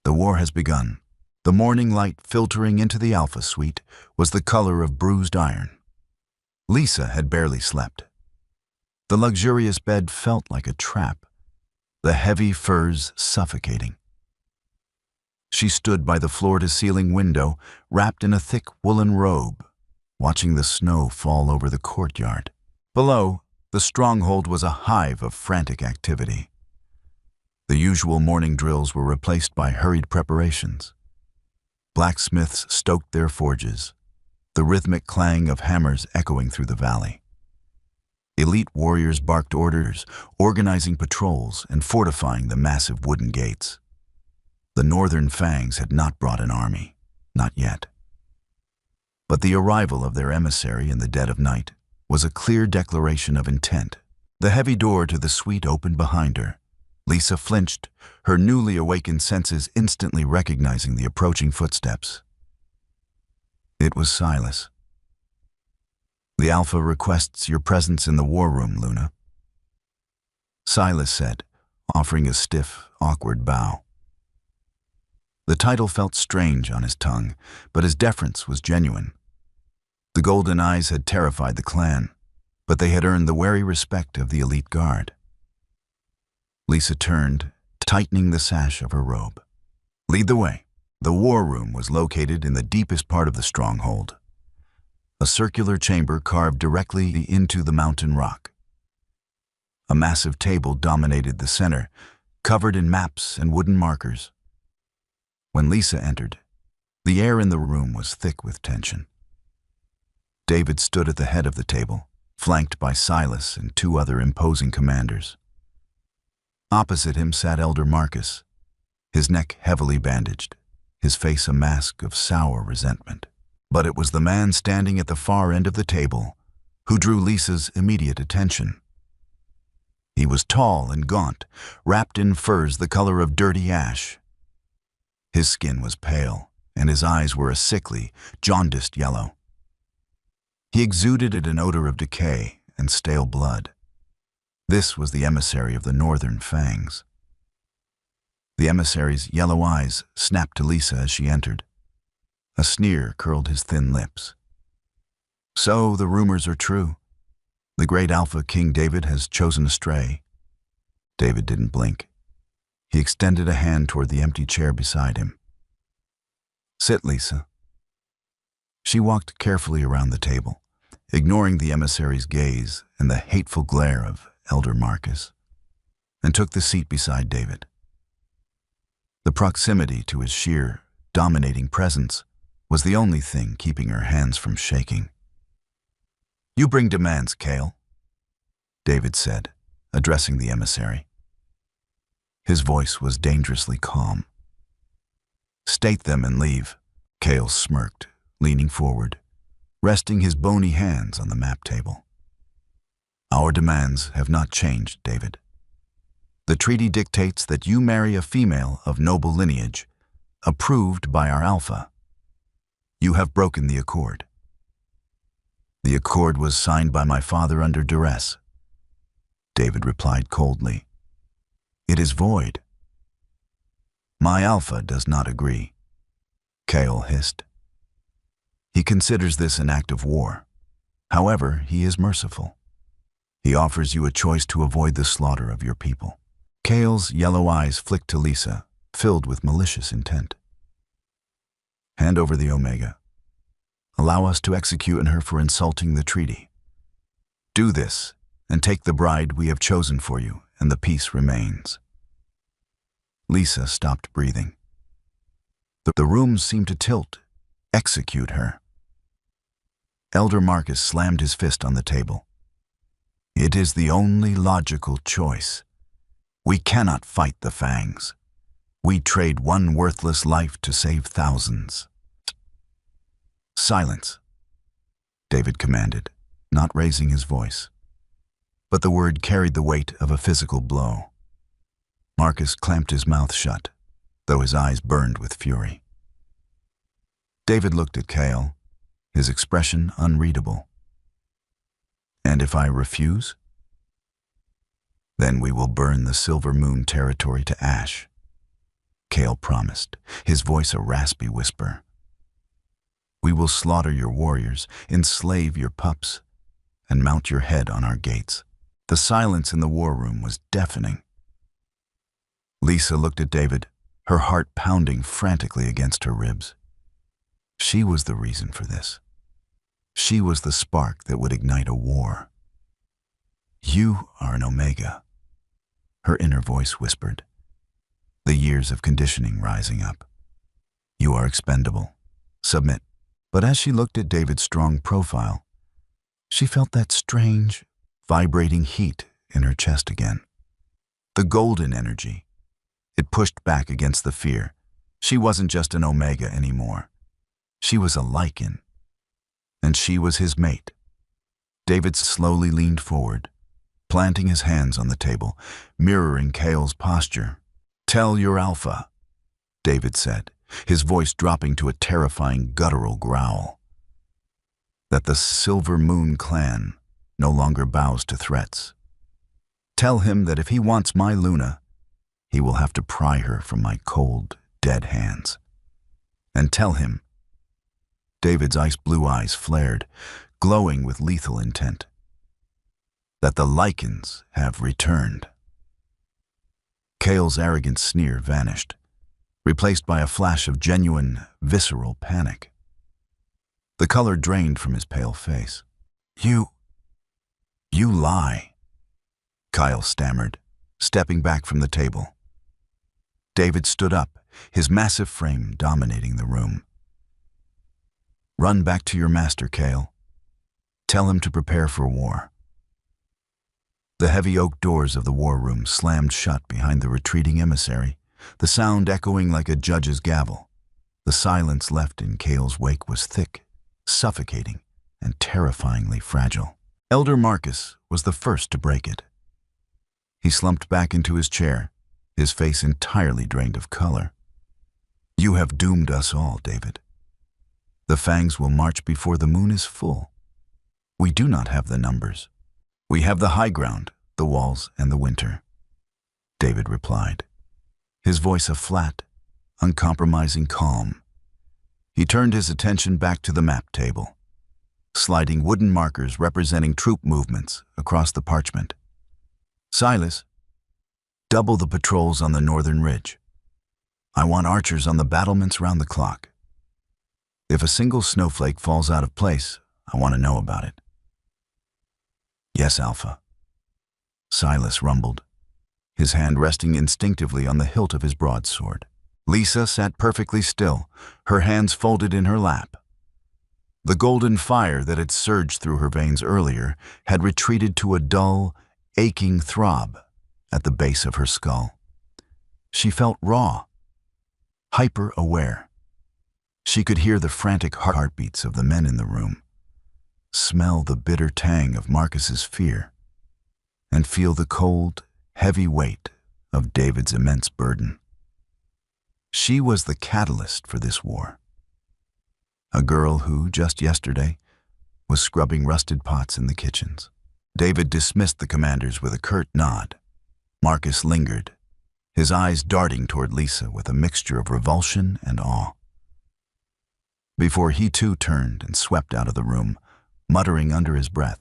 "The war has begun. The morning light filtering into the Alpha suite was the color of bruised iron. Lisa had barely slept. The luxurious bed felt like a trap, the heavy furs suffocating. She stood by the floor-to-ceiling window, wrapped in a thick woolen robe, watching the snow fall over the courtyard. Below, the stronghold was a hive of frantic activity. The usual morning drills were replaced by hurried preparations. Blacksmiths stoked their forges, the rhythmic clang of hammers echoing through the valley. Elite warriors barked orders, organizing patrols and fortifying the massive wooden gates. The Northern Fangs had not brought an army, not yet. But the arrival of their emissary in the dead of night was a clear declaration of intent. The heavy door to the suite opened behind her. Lisa flinched, her newly awakened senses instantly recognizing the approaching footsteps. It was Silas. "The Alpha requests your presence in the war room, Luna," Silas said, offering a stiff, awkward bow. The title felt strange on his tongue, but his deference was genuine. The golden eyes had terrified the clan, but they had earned the wary respect of the elite guard. Lisa turned, tightening the sash of her robe. "Lead the way." The war room was located in the deepest part of the stronghold, a circular chamber carved directly into the mountain rock. A massive table dominated the center, covered in maps and wooden markers. When Lisa entered, the air in the room was thick with tension. David stood at the head of the table, flanked by Silas and two other imposing commanders. Opposite him sat Elder Marcus, his neck heavily bandaged, his face a mask of sour resentment. But it was the man standing at the far end of the table who drew Lisa's immediate attention. He was tall and gaunt, wrapped in furs the color of dirty ash. His skin was pale, and his eyes were a sickly, jaundiced yellow. He exuded an odor of decay and stale blood. This was the emissary of the Northern Fangs. The emissary's yellow eyes snapped to Lisa as she entered. A sneer curled his thin lips. "So the rumors are true. The great Alpha King David has chosen a stray." David didn't blink. He extended a hand toward the empty chair beside him. "Sit, Lisa." She walked carefully around the table, ignoring the emissary's gaze and the hateful glare of Elder Marcus, and took the seat beside David. The proximity to his sheer, dominating presence was the only thing keeping her hands from shaking. "You bring demands, Cale," David said, addressing the emissary. His voice was dangerously calm. "State them and leave," Cale smirked, leaning forward, resting his bony hands on the map table. "Our demands have not changed, David. The treaty dictates that you marry a female of noble lineage, approved by our Alpha. You have broken the accord." "The accord was signed by my father under duress," David replied coldly. "It is void." "My Alpha does not agree," Cale hissed. "He considers this an act of war. However, he is merciful. He offers you a choice to avoid the slaughter of your people." Cale's yellow eyes flicked to Lisa, filled with malicious intent. "Hand over the Omega. Allow us to execute her for insulting the treaty. Do this, and take the bride we have chosen for you, and the peace remains." Lisa stopped breathing. The room seemed to tilt. "Execute her." Elder Marcus slammed his fist on the table. "It is the only logical choice. We cannot fight the Fangs. We trade one worthless life to save thousands." "Silence," David commanded, not raising his voice. But the word carried the weight of a physical blow. Marcus clamped his mouth shut, though his eyes burned with fury. David looked at Cale, his expression unreadable. "And if I refuse?" "Then we will burn the Silver Moon territory to ash." Kale promised, his voice a raspy whisper. We will slaughter your warriors, enslave your pups, and mount your head on our gates. The silence in the war room was deafening. Lisa looked at David, her heart pounding frantically against her ribs. She was the reason for this. She was the spark that would ignite a war. You are an Omega, her inner voice whispered, the years of conditioning rising up. You are expendable. Submit. But as she looked at David's strong profile, she felt that strange, vibrating heat in her chest again. The golden energy. It pushed back against the fear. She wasn't just an Omega anymore. She was a Lycan. And she was his mate. David slowly leaned forward, planting his hands on the table, mirroring Kale's posture. Tell your alpha, David said, his voice dropping to a terrifying guttural growl, that the Silver Moon clan no longer bows to threats. Tell him that if he wants my Luna, he will have to pry her from my cold, dead hands. And tell him, David's ice-blue eyes flared, glowing with lethal intent, that the Lycans have returned. Kale's arrogant sneer vanished, replaced by a flash of genuine, visceral panic. The color drained from his pale face. You lie, Kyle stammered, stepping back from the table. David stood up, his massive frame dominating the room. Run back to your master, Kale. Tell him to prepare for war. The heavy oak doors of the war room slammed shut behind the retreating emissary, the sound echoing like a judge's gavel. The silence left in Kale's wake was thick, suffocating, and terrifyingly fragile. Elder Marcus was the first to break it. He slumped back into his chair, his face entirely drained of color. You have doomed us all, David. The Fangs will march before the moon is full. We do not have the numbers. We have the high ground, the walls, and the winter, David replied, his voice a flat, uncompromising calm. He turned his attention back to the map table, sliding wooden markers representing troop movements across the parchment. Silas, double the patrols on the northern ridge. I want archers on the battlements round the clock. If a single snowflake falls out of place, I want to know about it. Yes, Alpha, Silas rumbled, his hand resting instinctively on the hilt of his broadsword. Lisa sat perfectly still, her hands folded in her lap. The golden fire that had surged through her veins earlier had retreated to a dull, aching throb at the base of her skull. She felt raw, hyper-aware. She could hear the frantic heartbeats of the men in the room, smell the bitter tang of Marcus's fear, and feel the cold, heavy weight of David's immense burden. She was the catalyst for this war. A girl who, just yesterday, was scrubbing rusted pots in the kitchens. David dismissed the commanders with a curt nod. Marcus lingered, his eyes darting toward Lisa with a mixture of revulsion and awe. Before he too turned and swept out of the room, muttering under his breath,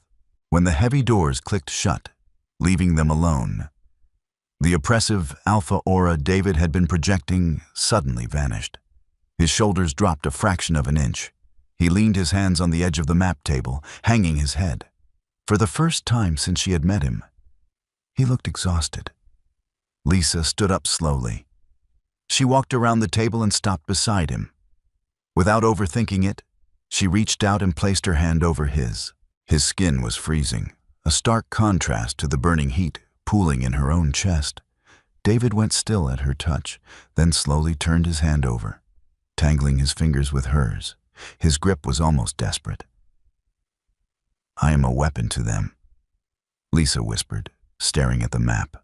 when the heavy doors clicked shut, leaving them alone, the oppressive alpha aura David had been projecting suddenly vanished. His shoulders dropped a fraction of an inch. He leaned his hands on the edge of the map table, hanging his head. For the first time since she had met him, he looked exhausted. Lisa stood up slowly. She walked around the table and stopped beside him. Without overthinking it, she reached out and placed her hand over his. His skin was freezing, a stark contrast to the burning heat pooling in her own chest. David went still at her touch, then slowly turned his hand over, tangling his fingers with hers. His grip was almost desperate. I am a weapon to them, Lisa whispered, staring at the map.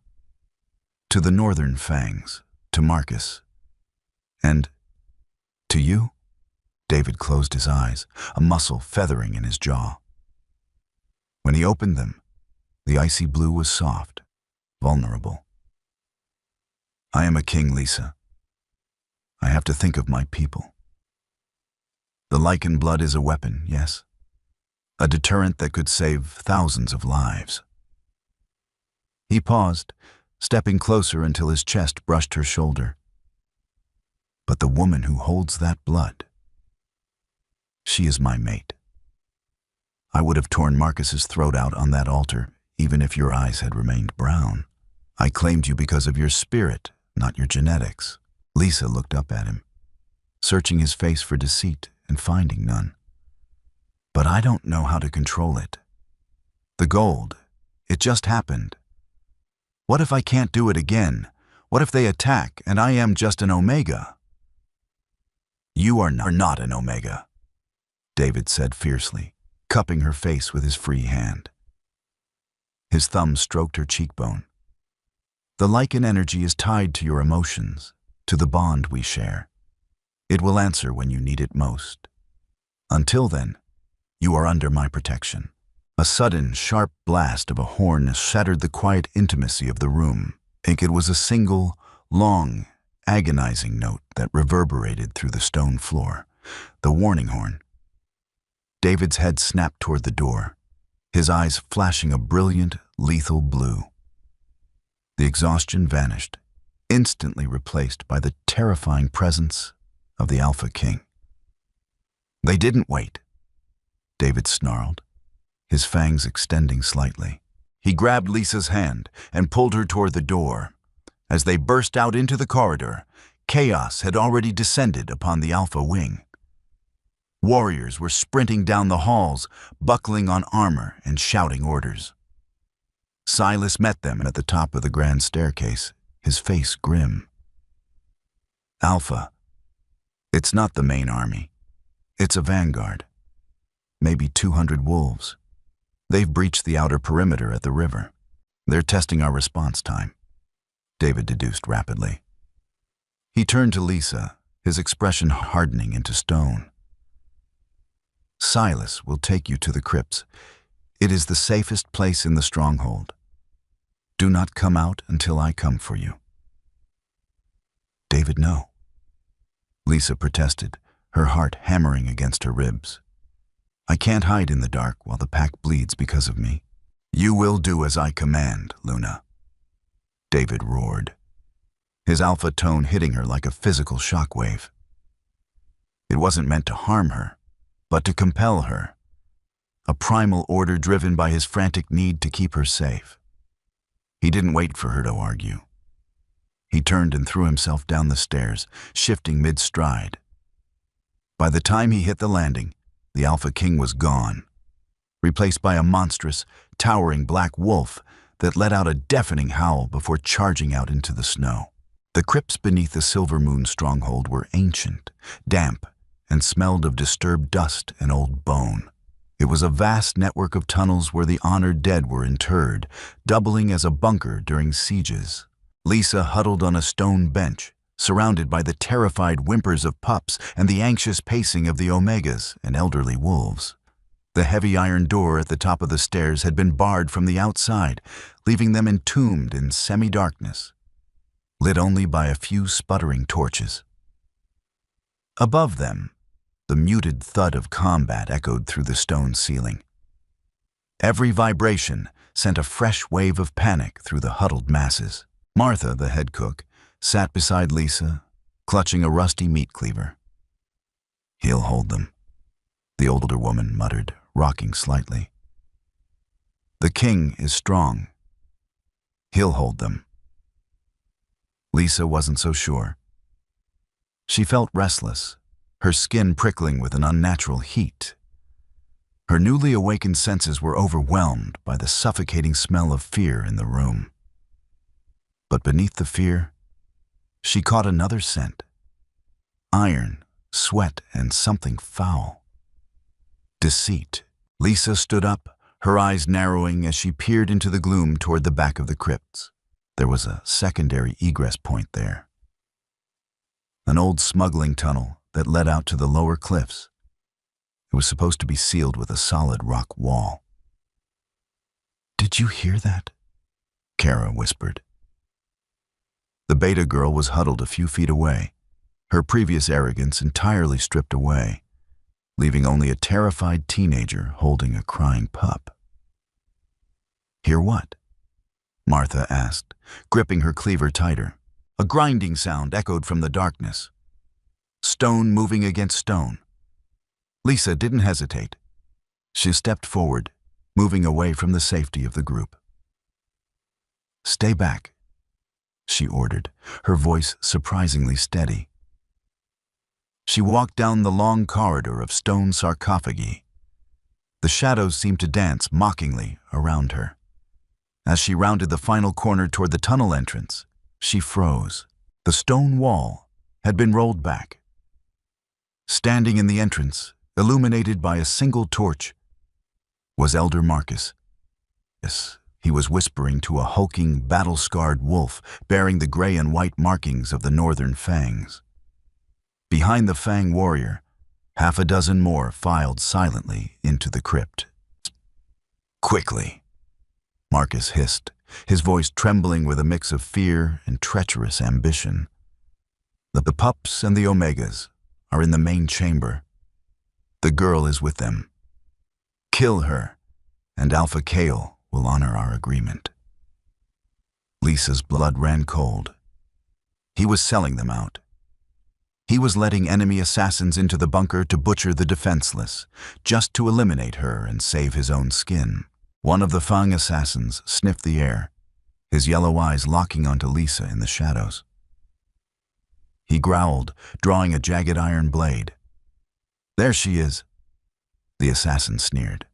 To the northern Fangs, to Marcus, and to you? David closed his eyes, a muscle feathering in his jaw. When he opened them, the icy blue was soft, vulnerable. I am a king, Lisa, I have to think of my people. The lichen blood is a weapon, yes. A deterrent that could save thousands of lives. He paused, stepping closer until his chest brushed her shoulder. But the woman who holds that blood, she is my mate. I would have torn Marcus's throat out on that altar, even if your eyes had remained brown. I claimed you because of your spirit, not your genetics. Lisa looked up at him, searching his face for deceit and finding none. But I don't know how to control it. The gold, it just happened. What if I can't do it again? What if they attack and I am just an Omega? You are not an Omega, David said fiercely, cupping her face with his free hand. His thumb stroked her cheekbone. The lichen energy is tied to your emotions, to the bond we share. It will answer when you need it most. Until then, you are under my protection. A sudden, sharp blast of a horn shattered the quiet intimacy of the room. It was a single, long, agonizing note that reverberated through the stone floor. The warning horn. David's head snapped toward the door, his eyes flashing a brilliant, lethal blue. The exhaustion vanished, instantly replaced by the terrifying presence of the Alpha King. They didn't wait. David snarled, his fangs extending slightly. He grabbed Lisa's hand and pulled her toward the door. As they burst out into the corridor, chaos had already descended upon the Alpha Wing. Warriors were sprinting down the halls, buckling on armor and shouting orders. Silas met them at the top of the grand staircase, his face grim. Alpha, it's not the main army. It's a vanguard. Maybe 200 wolves. They've breached the outer perimeter at the river. They're testing our response time, David deduced rapidly. He turned to Lisa, his expression hardening into stone. Silas will take you to the crypts. It is the safest place in the stronghold. Do not come out until I come for you. David, no. Lisa protested, her heart hammering against her ribs. I can't hide in the dark while the pack bleeds because of me. You will do as I command, Luna. David roared, his alpha tone hitting her like a physical shockwave. It wasn't meant to harm her, but to compel her. A primal order driven by his frantic need to keep her safe. He didn't wait for her to argue. He turned and threw himself down the stairs, shifting mid-stride. By the time he hit the landing, the Alpha King was gone, replaced by a monstrous, towering black wolf that let out a deafening howl before charging out into the snow. The crypts beneath the Silver Moon stronghold were ancient, damp, and smelled of disturbed dust and old bone. It was a vast network of tunnels where the honored dead were interred, doubling as a bunker during sieges. Lisa huddled on a stone bench, surrounded by the terrified whimpers of pups and the anxious pacing of the Omegas and elderly wolves. The heavy iron door at the top of the stairs had been barred from the outside, leaving them entombed in semi-darkness, lit only by a few sputtering torches. Above them, the muted thud of combat echoed through the stone ceiling. Every vibration sent a fresh wave of panic through the huddled masses. Martha, the head cook, sat beside Lisa, clutching a rusty meat cleaver. He'll hold them, the older woman muttered, rocking slightly. The king is strong. He'll hold them. Lisa wasn't so sure. She felt restless, her skin prickling with an unnatural heat. Her newly awakened senses were overwhelmed by the suffocating smell of fear in the room. But beneath the fear, she caught another scent. Iron, sweat, and something foul. Deceit. Lisa stood up, her eyes narrowing as she peered into the gloom toward the back of the crypts. There was a secondary egress point there. An old smuggling tunnel that led out to the lower cliffs. It was supposed to be sealed with a solid rock wall. "Did you hear that?" Kara whispered. The beta girl was huddled a few feet away, her previous arrogance entirely stripped away, leaving only a terrified teenager holding a crying pup. "Hear what?" Martha asked, gripping her cleaver tighter. A grinding sound echoed from the darkness. Stone moving against stone. Lisa didn't hesitate. She stepped forward, moving away from the safety of the group. "Stay back," she ordered, her voice surprisingly steady. She walked down the long corridor of stone sarcophagi. The shadows seemed to dance mockingly around her. As she rounded the final corner toward the tunnel entrance, she froze. The stone wall had been rolled back. Standing in the entrance, illuminated by a single torch, was Elder Marcus. Yes, he was whispering to a hulking, battle-scarred wolf bearing the gray and white markings of the northern fangs. Behind the Fang warrior, half a dozen more filed silently into the crypt. "Quickly," Marcus hissed, his voice trembling with a mix of fear and treacherous ambition. "The pups and the Omegas are in the main chamber. The girl is with them. Kill her, and Alpha Kale will honor our agreement." Lisa's blood ran cold. He was selling them out. He was letting enemy assassins into the bunker to butcher the defenseless, just to eliminate her and save his own skin. One of the Fang assassins sniffed the air, his yellow eyes locking onto Lisa in the shadows. He growled, drawing a jagged iron blade. "There she is," the assassin sneered.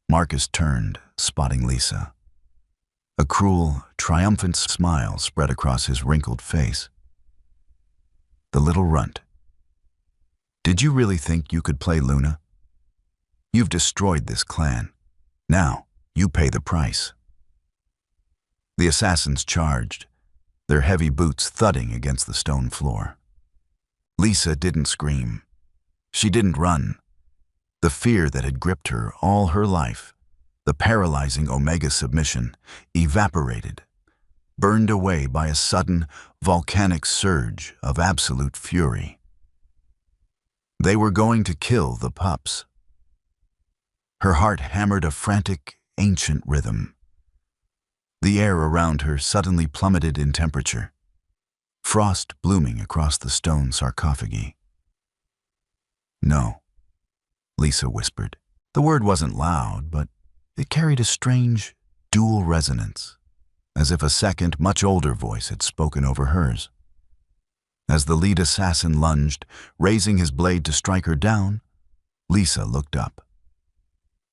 Marcus turned, spotting Lisa. A cruel, triumphant smile spread across his wrinkled face. The little runt. "Did you really think you could play Luna? You've destroyed this clan. Now, you pay the price." The assassins charged, their heavy boots thudding against the stone floor. Lisa didn't scream. She didn't run. The fear that had gripped her all her life, the paralyzing Omega submission, evaporated, burned away by a sudden, volcanic surge of absolute fury. They were going to kill the pups. Her heart hammered a frantic, ancient rhythm. The air around her suddenly plummeted in temperature, frost blooming across the stone sarcophagi. "No," Lisa whispered. The word wasn't loud, but it carried a strange, dual resonance, as if a second, much older voice had spoken over hers. As the lead assassin lunged, raising his blade to strike her down, Lisa looked up.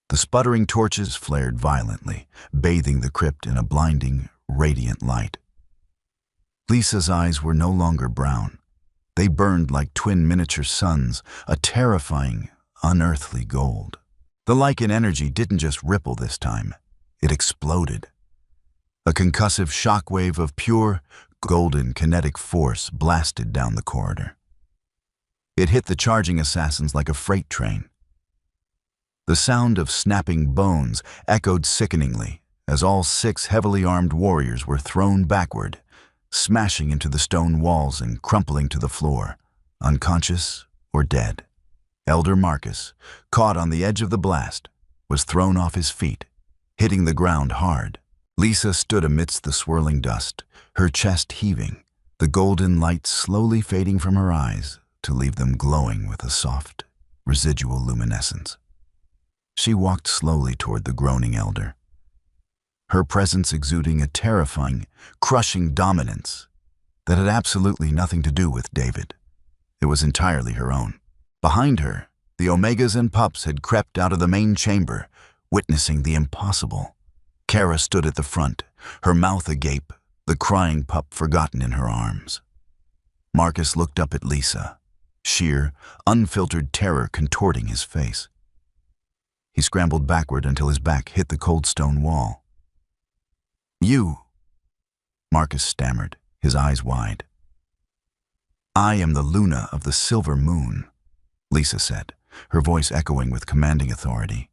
The sputtering torches flared violently, bathing the crypt in a blinding, radiant light. Lisa's eyes were no longer brown. They burned like twin miniature suns, a terrifying, unearthly gold. The Lycan energy didn't just ripple this time. It exploded. A concussive shockwave of pure, golden kinetic force blasted down the corridor. It hit the charging assassins like a freight train. The sound of snapping bones echoed sickeningly as all 6 heavily armed warriors were thrown backward, smashing into the stone walls and crumpling to the floor, unconscious or dead. Elder Marcus, caught on the edge of the blast, was thrown off his feet, hitting the ground hard. Lisa stood amidst the swirling dust, her chest heaving, the golden light slowly fading from her eyes to leave them glowing with a soft, residual luminescence. She walked slowly toward the groaning elder, her presence exuding a terrifying, crushing dominance that had absolutely nothing to do with David. It was entirely her own. Behind her, the Omegas and pups had crept out of the main chamber, witnessing the impossible. Kara stood at the front, her mouth agape, the crying pup forgotten in her arms. Marcus looked up at Lisa, sheer, unfiltered terror contorting his face. He scrambled backward until his back hit the cold stone wall. "You," Marcus stammered, his eyes wide. "I am the Luna of the Silver Moon," Lisa said, her voice echoing with commanding authority.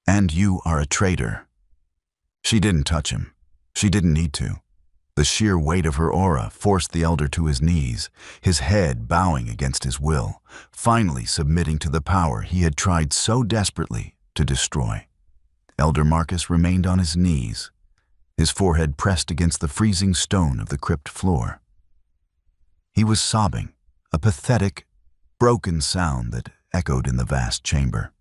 "And you are a traitor." She didn't touch him. She didn't need to. The sheer weight of her aura forced the elder to his knees, his head bowing against his will, finally submitting to the power he had tried so desperately to destroy. Elder Marcus remained on his knees, his forehead pressed against the freezing stone of the crypt floor. He was sobbing, a pathetic, broken sound that echoed in the vast chamber.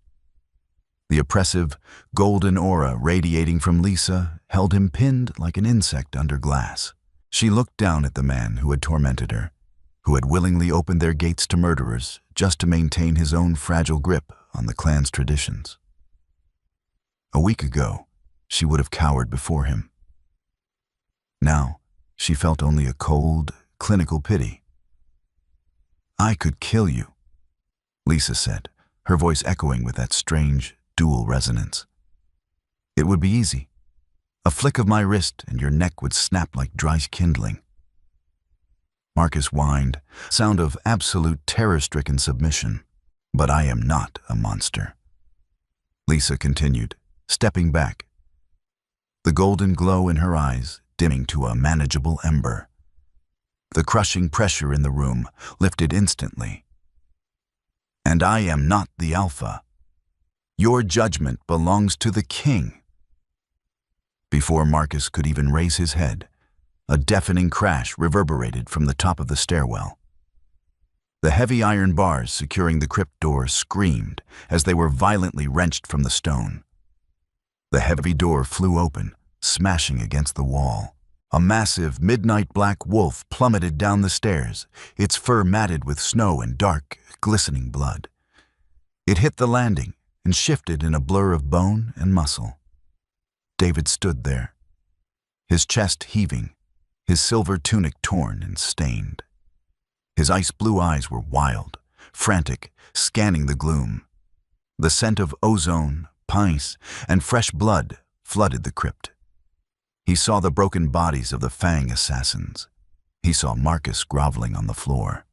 The oppressive, golden aura radiating from Lisa held him pinned like an insect under glass. She looked down at the man who had tormented her, who had willingly opened their gates to murderers just to maintain his own fragile grip on the clan's traditions. A week ago, she would have cowered before him. Now, she felt only a cold, clinical pity. "I could kill you," Lisa said, her voice echoing with that strange, dual resonance. "It would be easy. A flick of my wrist and your neck would snap like dry kindling." Marcus whined, sound of absolute terror-stricken submission. "But I am not a monster," Lisa continued, stepping back, the golden glow in her eyes dimming to a manageable ember. The crushing pressure in the room lifted instantly. "And I am not the Alpha. Your judgment belongs to the king." Before Marcus could even raise his head, a deafening crash reverberated from the top of the stairwell. The heavy iron bars securing the crypt door screamed as they were violently wrenched from the stone. The heavy door flew open, smashing against the wall. A massive, midnight black wolf plummeted down the stairs, its fur matted with snow and dark, glistening blood. It hit the landing and shifted in a blur of bone and muscle. David stood there, his chest heaving, his silver tunic torn and stained. His ice-blue eyes were wild, frantic, scanning the gloom. The scent of ozone, pines, and fresh blood flooded the crypt. He saw the broken bodies of the Fang assassins. He saw Marcus groveling on the floor.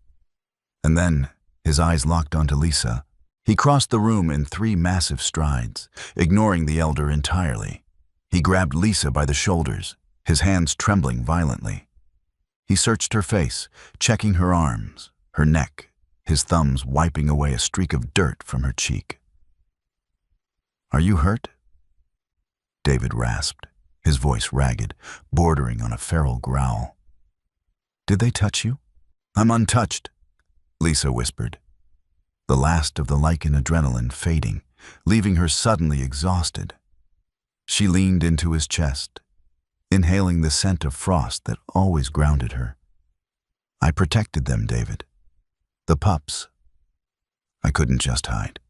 And then, his eyes locked onto Lisa, he crossed the room in 3 massive strides, ignoring the elder entirely. He grabbed Lisa by the shoulders, his hands trembling violently. He searched her face, checking her arms, her neck, his thumbs wiping away a streak of dirt from her cheek. "Are you hurt?" David rasped, his voice ragged, bordering on a feral growl. "Did they touch you?" "I'm untouched," Lisa whispered, the last of the lichen adrenaline fading, leaving her suddenly exhausted. She leaned into his chest, inhaling the scent of frost that always grounded her. "I protected them, David. The pups. I couldn't just hide."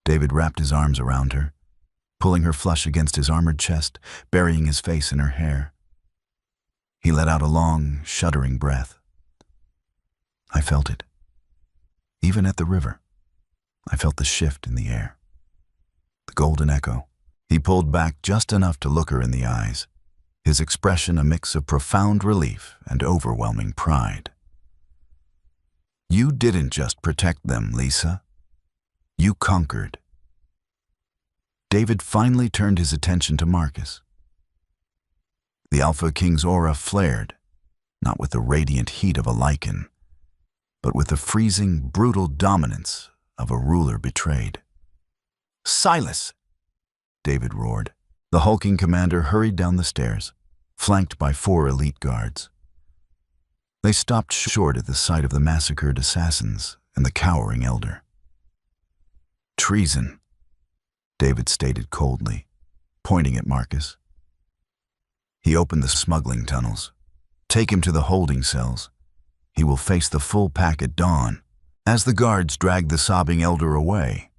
David wrapped his arms around her, pulling her flush against his armored chest, burying his face in her hair. He let out a long, shuddering breath. "I felt it. Even at the river, I felt the shift in the air. The golden echo." He pulled back just enough to look her in the eyes, his expression a mix of profound relief and overwhelming pride. "You didn't just protect them, Lisa. You conquered." David finally turned his attention to Marcus. The Alpha King's aura flared, not with the radiant heat of a lichen, but with the freezing, brutal dominance of a ruler betrayed. "Silas!" David roared. The hulking commander hurried down the stairs, flanked by 4 elite guards. They stopped short at the sight of the massacred assassins and the cowering elder. "Treason," David stated coldly, pointing at Marcus. He opened the smuggling tunnels. "Take him to the holding cells. He will face the full pack at dawn." As the guards dragged the sobbing elder away,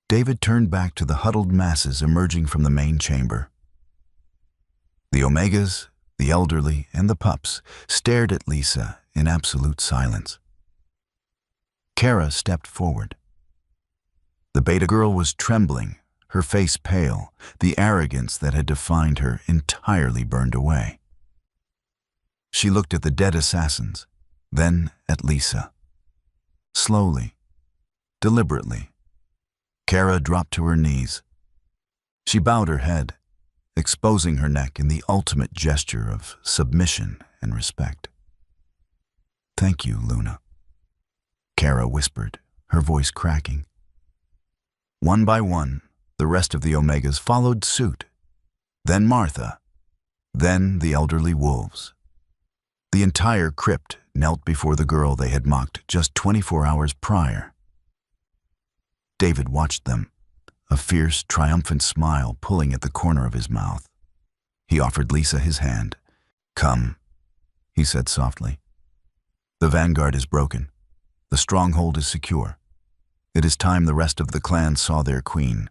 David turned back to the huddled masses emerging from the main chamber. The Omegas, the elderly, and the pups stared at Lisa in absolute silence. Kara stepped forward. The beta girl was trembling, her face pale, the arrogance that had defined her entirely burned away. She looked at the dead assassins, then at Lisa. Slowly, deliberately, Kara dropped to her knees. She bowed her head, exposing her neck in the ultimate gesture of submission and respect. "Thank you, Luna," Kara whispered, her voice cracking. One by one, the rest of the Omegas followed suit. Then Martha. Then the elderly wolves. The entire crypt knelt before the girl they had mocked just 24 hours prior. David watched them, a fierce, triumphant smile pulling at the corner of his mouth. He offered Lisa his hand. "Come," he said softly. "The vanguard is broken. The stronghold is secure. It is time the rest of the clan saw their queen."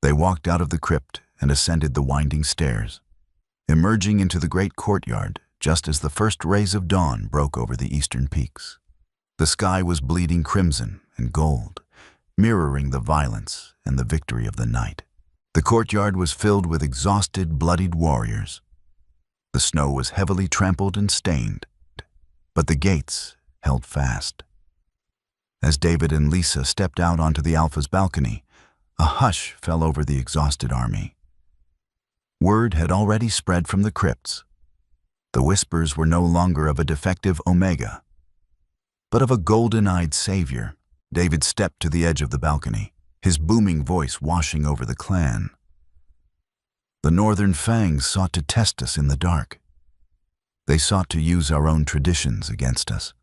They walked out of the crypt and ascended the winding stairs, emerging into the great courtyard just as the first rays of dawn broke over the eastern peaks. The sky was bleeding crimson and gold, mirroring the violence and the victory of the night. The courtyard was filled with exhausted, bloodied warriors. The snow was heavily trampled and stained, but the gates held fast. As David and Lisa stepped out onto the Alpha's balcony, a hush fell over the exhausted army. Word had already spread from the crypts. The whispers were no longer of a defective Omega, but of a golden-eyed savior. David stepped to the edge of the balcony, his booming voice washing over the clan. "The Northern Fangs sought to test us in the dark. They sought to use our own traditions against us.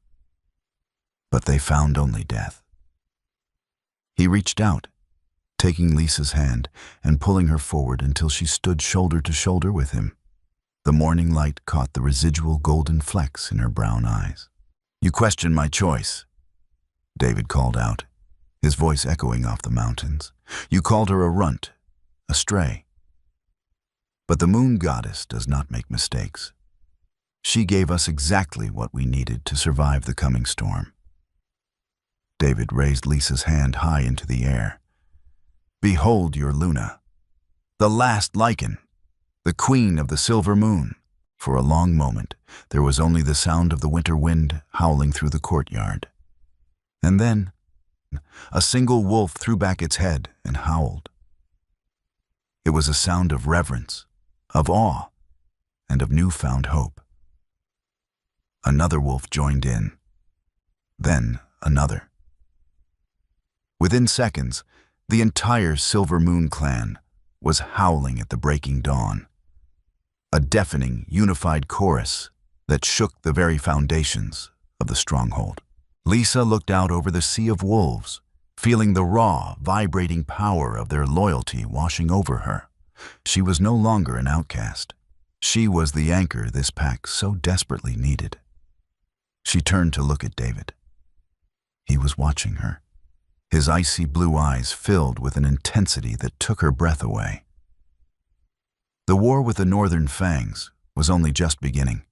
But they found only death." He reached out, taking Lisa's hand and pulling her forward until she stood shoulder to shoulder with him. The morning light caught the residual golden flecks in her brown eyes. "You question my choice," David called out, his voice echoing off the mountains. "You called her a runt, a stray. But the moon goddess does not make mistakes. She gave us exactly what we needed to survive the coming storm." David raised Lisa's hand high into the air. "Behold your Luna, the last Lycan, the queen of the silver moon." For a long moment, there was only the sound of the winter wind howling through the courtyard. And then, a single wolf threw back its head and howled. It was a sound of reverence, of awe, and of newfound hope. Another wolf joined in, then another. Within seconds, the entire Silver Moon clan was howling at the breaking dawn, a deafening, unified chorus that shook the very foundations of the stronghold. Lisa looked out over the sea of wolves, feeling the raw, vibrating power of their loyalty washing over her. She was no longer an outcast. She was the anchor this pack so desperately needed. She turned to look at David. He was watching her, his icy blue eyes filled with an intensity that took her breath away. The war with the Northern Fangs was only just beginning.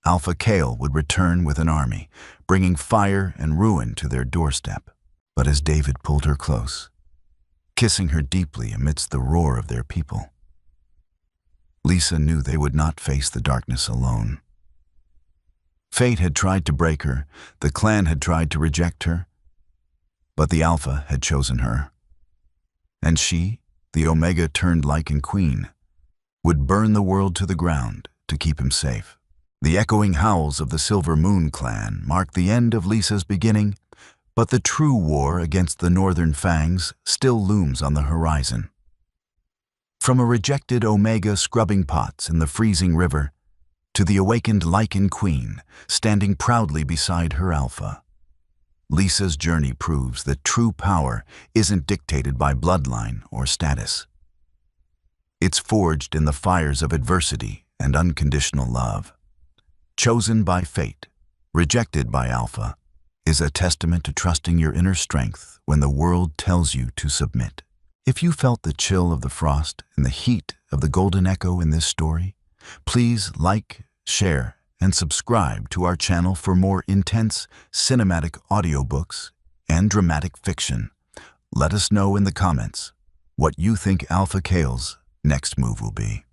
Alpha Kale would return with an army, bringing fire and ruin to their doorstep. But as David pulled her close, kissing her deeply amidst the roar of their people, Lisa knew they would not face the darkness alone. Fate had tried to break her, the clan had tried to reject her, but the Alpha had chosen her. And she, the Omega-turned-Lycan queen, would burn the world to the ground to keep him safe. The echoing howls of the Silver Moon clan marked the end of Lisa's beginning, but the true war against the Northern Fangs still looms on the horizon. From a rejected Omega scrubbing pots in the freezing river to the awakened Lycan queen standing proudly beside her Alpha, Lisa's journey proves that true power isn't dictated by bloodline or status. It's forged in the fires of adversity and unconditional love. Chosen by fate, rejected by Alpha, is a testament to trusting your inner strength when the world tells you to submit. If you felt the chill of the frost and the heat of the golden echo in this story, please like, share, and subscribe to our channel for more intense cinematic audiobooks and dramatic fiction. Let us know in the comments what you think Alpha Kale's next move will be.